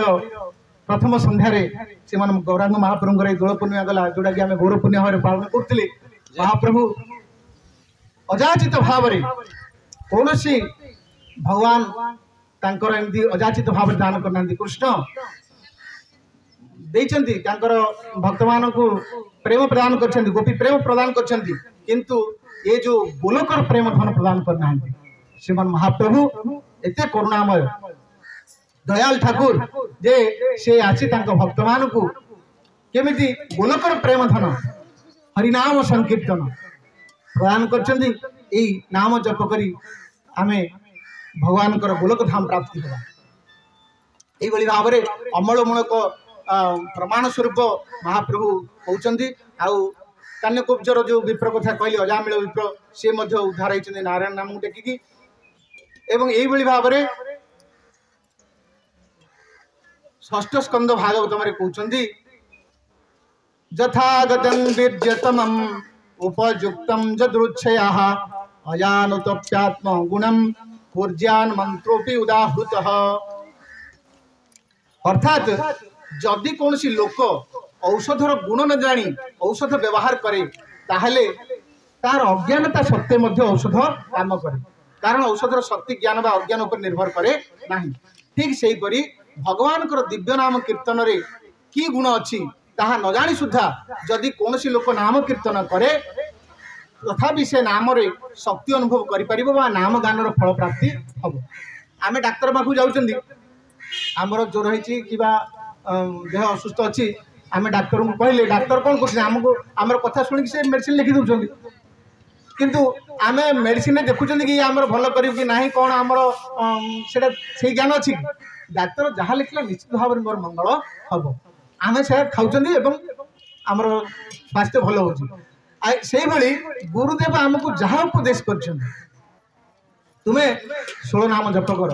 प्रथम संध्यारे से गौरांग महाप्रभुଙ୍କର दोल पूर्णिमा गला जोटा कि आम गौर पूर्णिमा भाव पालन करते महाप्रभु अजाचित भाव में कौन भगवान तांकर एमती अजाचित भाव में दान करना कृष्ण देइचंती भक्त मान को प्रेम प्रदान कर गोपी प्रेम प्रदान किंतु ये जो गोलकर प्रेम धन प्रदान करना श्रीमान महाप्रभु एत करुणामय दयाल ठाकुर जे से आसी भक्त मान को केमिति गोलकर प्रेम धन हरिनाम संकीर्तन प्रदान कर नाम जप करी आमे भगवान गोलक धाम प्राप्ति होगा यही भाव में अमलमूलक प्रमाण स्वरूप महाप्रभु कहते कान्यकुब्जर जो विप्र कथा कहली अजामिल विप्र सी उद्धार होती नारायण नाम टेकिकी एवं यही भाव में षष्ठ स्कंद भागवतम कहते यथा गतं वीर्यतमम् उपयुक्तं जदृच्छयाः अजानुतप्यात्म गुणं पूज्यान् मंत्रोपि उदाहृतः अर्थात जदि कौन सी लोक औषधर गुण न जानी औषध व्यवहार करे ताहले तार अज्ञानता सत्वे मध्य औषध काम करे कारण औषधर शक्ति ज्ञान बा अज्ञान उपर निर्भर करे नाही ठीक सेही परी भगवान दिव्य नाम कीर्तन रे की गुण अच्छी ताहा न जानी सुधा जदि कौन सी लोक नाम कीर्तन करे तथापि से नाम रे शक्ति अनुभव करि परिबो बा नाम गानर फल प्राप्ति हम आमे डाक्टर पाखु जाउचंदी आमर जोर होइछि किबा देह असुस्थ अच्छी आम डाक्तर को कहले डाक्तर कौन कर आमको आम कथा शुणिक से मेडिसिन लिखि दौरान किंतु आमे मेडिसिन देखुं कि आमर भल कर कौन आमर से ज्ञान अच्छी डाक्तर जहाँ लिखला निश्चित भाव में मोर मंगल हम आम से खाऊँ आमर स्वास्थ्य भल हो गुरुदेव आमको जहाँ उपदेश कर तुम्हें 16 नाम जप कर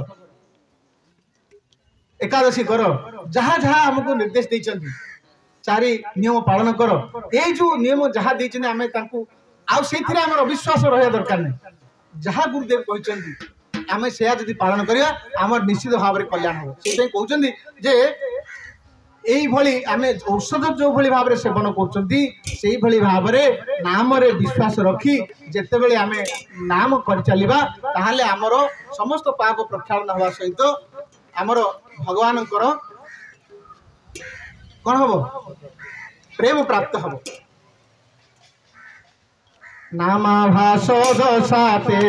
एकादशी कर जहाँ जहाँ आमको निर्देश देते 4 नियम पालन कर ये जो नियम जहाँ देते आम आउ से अविश्वास रहा दरकार नहीं जहाँ गुरुदेव कहते आम से जब पालन करिया आमर निश्चित भाव में कल्याण हो से कहते जे यही आम औषध जो भली भाव सेवन कर भाव नाम रे विश्वास रखी जिते आम नाम कर चलवा ताहले आमर समस्त पाप प्रक्षालन हवा सहित आमर भगवान कौन हम प्रेम प्राप्त हम नामाभास दशाते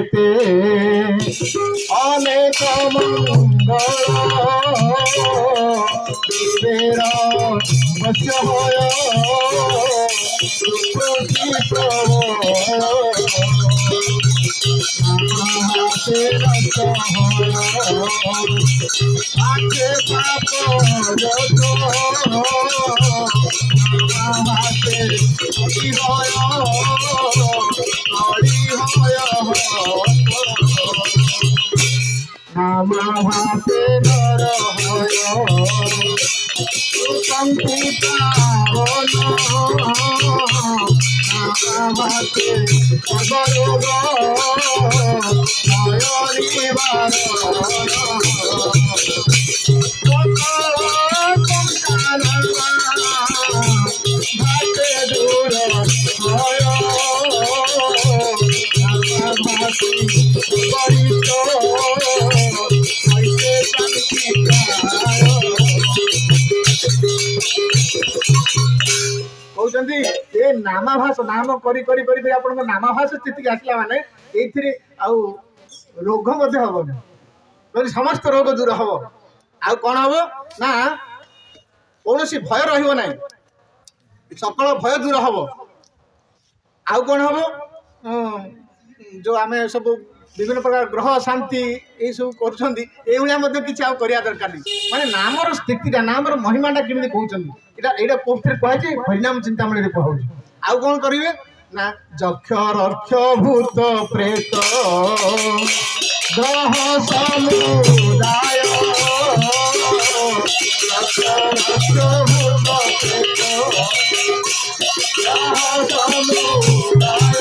अनेक मंगल कहते ये नामाभास नाम करी करी करी करी आपन नामाभास स्थिति आसला माने एथिरे आउ रोग मध्ये हबो करी समस्त रोग दूर हबो आउ कोन हबो ना कोनोसी भय रहिबो नै सकल भय दूर हबो आउ कोन हबो जो आमे सब विभिन्न प्रकार ग्रह शांति ये सब कर किसी आउ करिया दरकार नहीं माने नामर स्थितिटा नामर महिमाटा केमि कहउछन्ती एटा पोस्टर कहै हरिनाम चिंतामणि रे कहउछ आउ कोन करिवे ना जक्ष रक्ष भूत प्रेत ग्रह समुदाय जक्ष रक्ष भूत प्रेत ग्रह समुदाय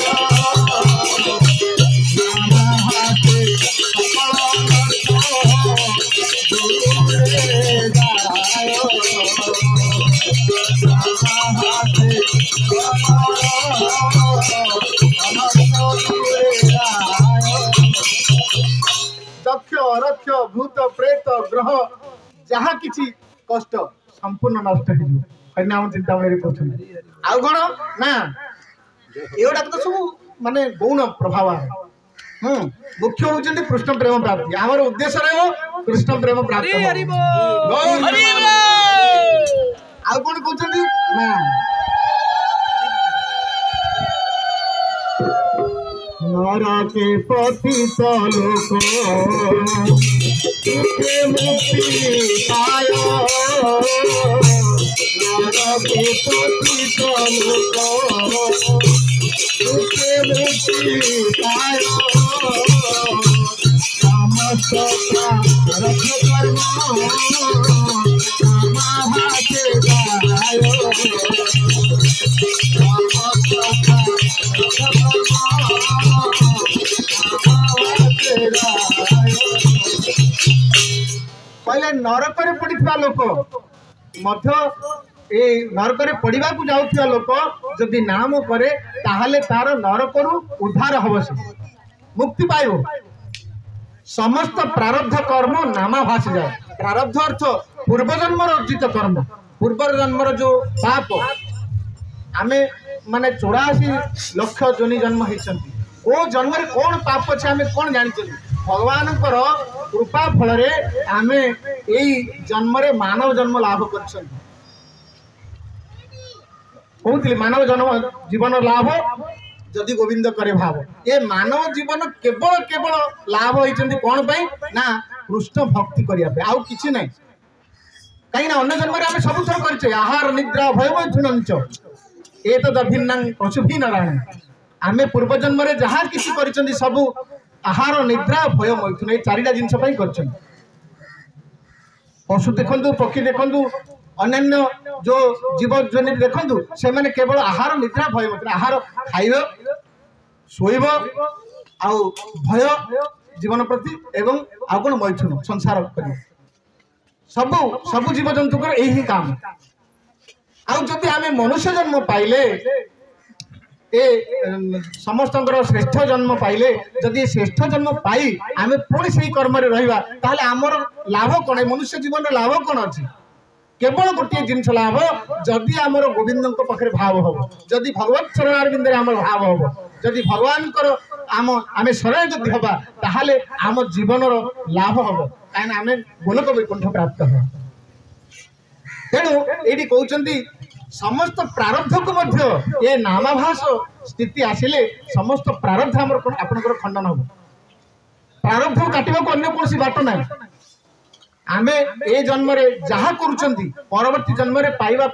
दक्ष रक्ष भूत प्रेत ग्रह जहाँ किसी कष्ट संपूर्ण नष्ट हो हरिनाम चिंतामणि कहते आउ कौन ना एगुड़ा तो सब माने गौण प्रभाव मुख्य होती कृष्ण प्रेम प्राप्ति आमर उद्देश्य रहो कृष्ण प्रेम प्राप्ति आउ कौन कहते ना नर के पतित लोक तुके मुक्ति पाय नर के पतित लोक तुके मुक्ति पाय समस्त रख कर्म महाते गाय पहले नरक पड़ा लोक नरक पड़ा जाऊा लोक जदि नाम करे ताहले तार नरक उद्धार हम से मुक्ति पाइब समस्त प्रारब्ध कर्म नामाभास जाए प्रारब्ध अर्थ पूर्वजन्म अर्जित कर्म पूर्वजन्म जो पाप आमे माने 84 लक्ष जोनि जन्म होती को जन्म कौन पाप अच्छे आम कौन जानी भगवान कृपा फल आम यही जन्म मानव जन्म लाभ कर मानव जन्म जीवन लाभ जदि गोविंद करे भाव ये मानव जीवन केवल केवल लाभ होती कौन पाई ना कृष्ण भक्ति करने आउ कि ना कहीं अन्य जन्म आम सब थर कर आहार निद्रा भय मैथुन ए तो दभिन्ना पशुभी नारायण आम पूर्व जन्म जहाँ किसी कर सब आहार निद्रा भय मैथुन ये चारिटा जिनस कर पशु देखु पक्षी देखु अन्य जो जीव जन देखु से मैंने केवल आहार निद्रा भय मैथुन आहार खाइब शोब आउ भय जीवन प्रति एवं आउ कौन मैथुन संसार कर सब सब जीव जंतु यही काम आउ जदि आम मनुष्य जन्म पाइले ए समस्त श्रेष्ठ जन्म पाइले जदि श्रेष्ठ जन्म पाई आम पुणी से कर्म रहा आमर लाभ कौन मनुष्य जीवन लाभ कौन अच्छी केवल गोटे जिनस लाभ जदि आमर गोविंद पाखे भाव हम जदि भगवत शरणारविंद आम भाव हम जदि भगवान आम आम शरण जदि हवा ताहले आम जीवन लाभ हम कहीं आम गोलक वैकुंठ प्राप्त हो तेणु ये कहते समस्त प्रारब्ध को मध्य ये नामाभास स्थिति आसिले समस्त प्रारब्ध आपनकर खंडन हम प्रारब्ध को काटवा को अन्य कौन बाट ना आम ए जन्म जहाँ करवर्ती जन्म पाइबा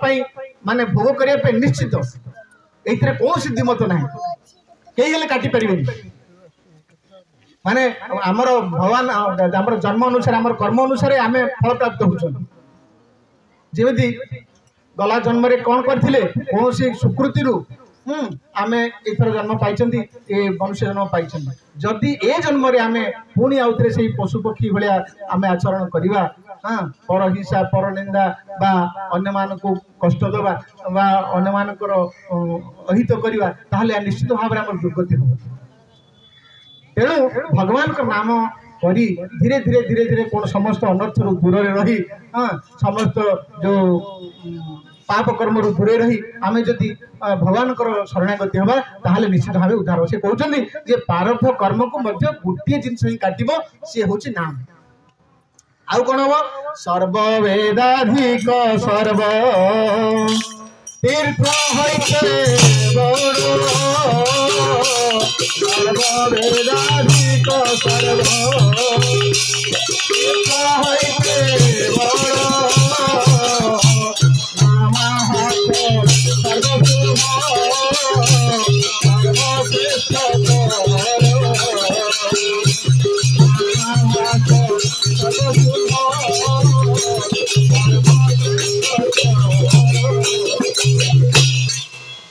माने भोग करने निश्चित ये कौन सिद्धिमत ना कहीं काटी पारे माने आमर भगवान आमर जन्म अनुसार आमर कर्म अनुसार आम फल प्राप्त होमती गला जन्म कौन करते कौन सी सुकृति आम एथर जन्म पाई मनुष्य जन्म पाई जदि ए जन्म आम पुणी आउ थे से पशु पक्षी भाया आम आचरण करवा हाँ पर हिंसा पर निंदा बा अन्य मानक कष्ट देवा बा अन्य मानकर अहित करवा ताहले निश्चित भाव में आम दुर्गति हो तेणु भगवान का नाम करी धीरे धीरे धीरे धीरे कौन समस्त अनर्थ दूर रही हाँ समस्त जो पाप कर्म दूरे रही आम जदि भगवान शरणागति हवा ताहले निश्चित भाव उद्धार से कहते प्रारब्ध कर्म को मध्य गोटे जिनस ही काटब सी हूँ नाम आउ कौन हम सर्ववेदाधिक सर्व तीर्थ सर्ववेदाधिक सर्व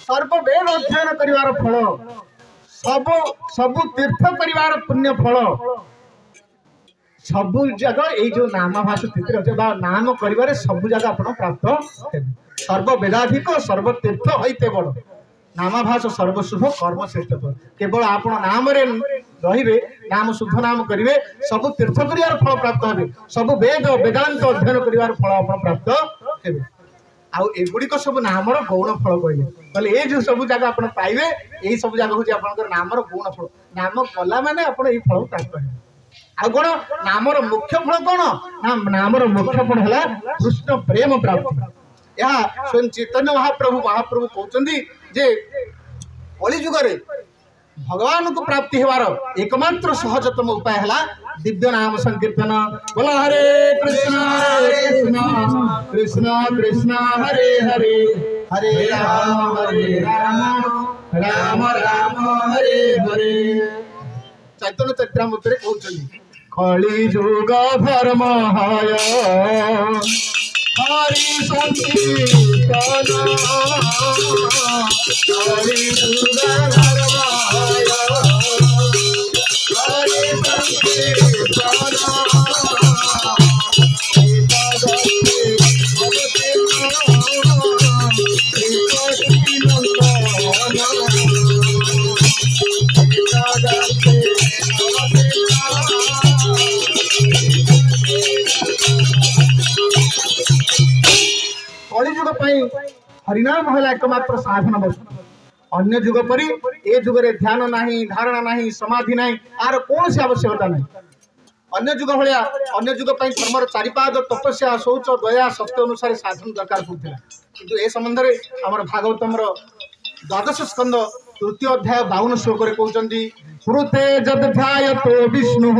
सर्ववेद अध्ययन करिवार फल सब सब तीर्थ करिवार पुण्य फल सब जगह ये जो नामाभास स्थिति अच्छे नाम कर सब जगह आप प्राप्त सर्ववेदाधिक सर्वतीर्थ हईते बड़ नामाभास सर्वशुभ कर्म श्रेष्ठ केवल आप नाम रे नाम शुद्ध नाम करेंगे सब तीर्थ कर फल प्राप्त हे सब वेद वेदांत अध्ययन कर फल आप प्राप्त हे आगुड़िक सब नामर गौण फल कहले ये जो सब जगह आप पाइबे यही सब जगह हूँ आप नामर गौण फल नाम कला माने आप फल प्राप्त है आ कौन नामर मुख्य फल कौन ना नामर मुख्य फल है कृष्ण प्रेम प्राप्ति यह स्वयं चैतन्य महाप्रभु कहते जे कलि जुगे भगवान को प्राप्ति होवार एकमात्र सहजतम उपाय है दिव्य नाम संकीर्तन बोला हरे कृष्ण कृष्ण कृष्ण हरे हरे हरे राम राम राम हरे हरे चैतन्य चैत्रामृत कहते कलि जुग धर्म हरि संकीर्तन हरि जुग धर्म हरि संकीर्तन कलिजुग हरिनाम है एकमात्र साधन वस्तु अन्य जुग परी ए जुगे ध्यान नहीं धारणा नहीं समाधि नहीं आर कौन सी आवश्यकता नहीं अन्य जुग भाया अन्य जुग कर्मर चारिपाद तपस्या शौच दया सत्य अनुसार साधन दरकार पड़ता किंतु ए संबंध में आम भागवतम द्वादश स्कंद तृतीय अध्याय 52 श्लोक रे कहउचंदी श्रुते जद ध्यायतो विष्णु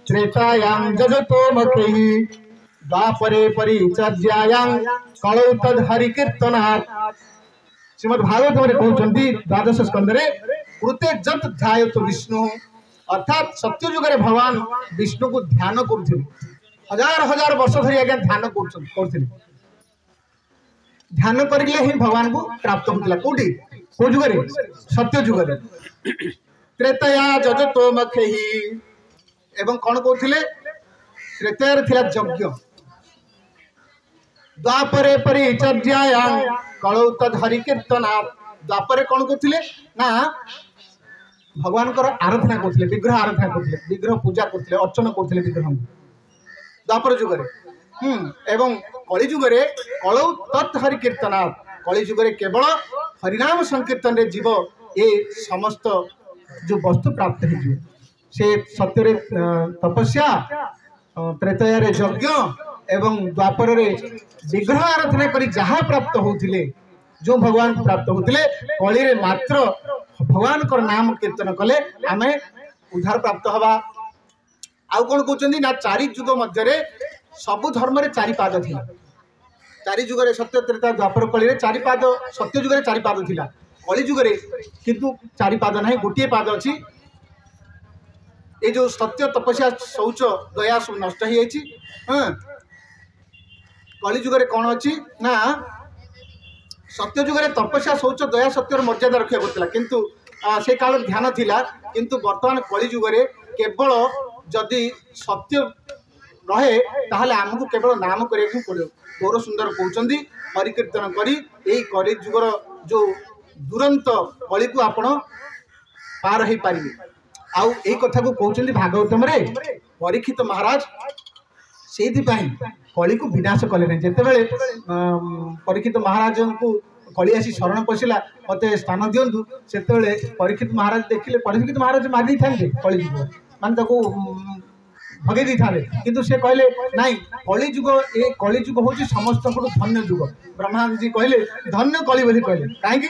त्रेतायां जजतो मखेहि द्वापरे परिचर्यायां कलौ तद हरि कीर्तनात्। श्रीमद् भागवत में कहउचंदी द्वादश स्कंद रे श्रुते जद ध्यायतो विष्णु अर्थात सत्य युग रे भगवान विष्णु को ध्यान करुथिले हजार हजार वर्ष धरि आगे ध्यान करथिले ध्यान करिले ही भगवान को प्राप्त होतिला कोठी को जुग रे सत्य जुग रे त्रेतया जजतो मखेहि एवं कोन कहथिले त्रेतया रे थिला यज्ञ द्वापरे परिचर्यायां कलौ तद हरि कीर्तनात् द्वापरे कोन कहथिले ना भगवान को आराधना करथिले विग्रह आराधना करथिले विग्रह पूजा करथिले अर्चना करथिले विग्रह द्वापर जुग रे एवं कली जुग रे कलौ तत् हरि कीर्तनात् कली जुग रे केवल हरिनाम संकीर्तन रे जीव ए समस्त जो वस्तु प्राप्त हो से सत्य रे तपस्या त्रेतया रे यज्ञ एवं द्वापर रे विग्रह आराधना करी जहाँ प्राप्त होतिले जो भगवान को प्राप्त होतिले कली रे मात्र भगवान को नाम कीर्तन कले आमे उद्धार प्राप्त हवा। आउ कौन कहते ना चारि जुग मध्य सबु धर्म रे चारि पाद थिला चारि जुग रे सत्य त्रेता द्वापर कली रे चारि पाद सत्य जुग रे चारि पाद थिला कली जुग रे किंतु चारि पाद नाही गोटे पाद अछि ए जो सत्य तपस्या शौच दया सब नष्ट ही अछि। हां कली जुग रे कोन अछि ना सत्य जुग रे तपस्या शौच दया सत्यर मर्यादा रखिया होतला किंतु से काल ध्यान थिला किंतु वर्तमान कली जुग रे केवल जदि सत्य रहे ताहले आमको केवल नाम करिया पड़ो गौर सुंदर कहउचंदी हरि कीर्तन करी एई कली जुगर जो दुरंत कली को आपण पार हे पारिबे। आउ एई कथा को कहउचंदी भागवतम रे परीक्षित महाराज सेति पई कली को विनाश कले नै जेते बेले परीक्षित महाराज को कली आसी शरण पशिला मते स्थान दियंतु सेते बेले परीक्षित महाराज देखिले परीक्षित महाराज मारि थांते कली जुग मान ताको भगे दी थाले किंतु से कहले नाही कली जुग ए कली जुग होची समस्त को धन्य जुग ब्रह्मा जी कहले धन्य कली बोली कहले काहे कि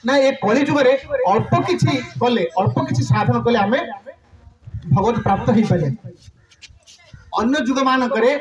ना ए कली जुग रे अल्प किछि कले अल्प किछि साधन कले हमें भगवत प्राप्त ही पाले अन्य जुग मान करे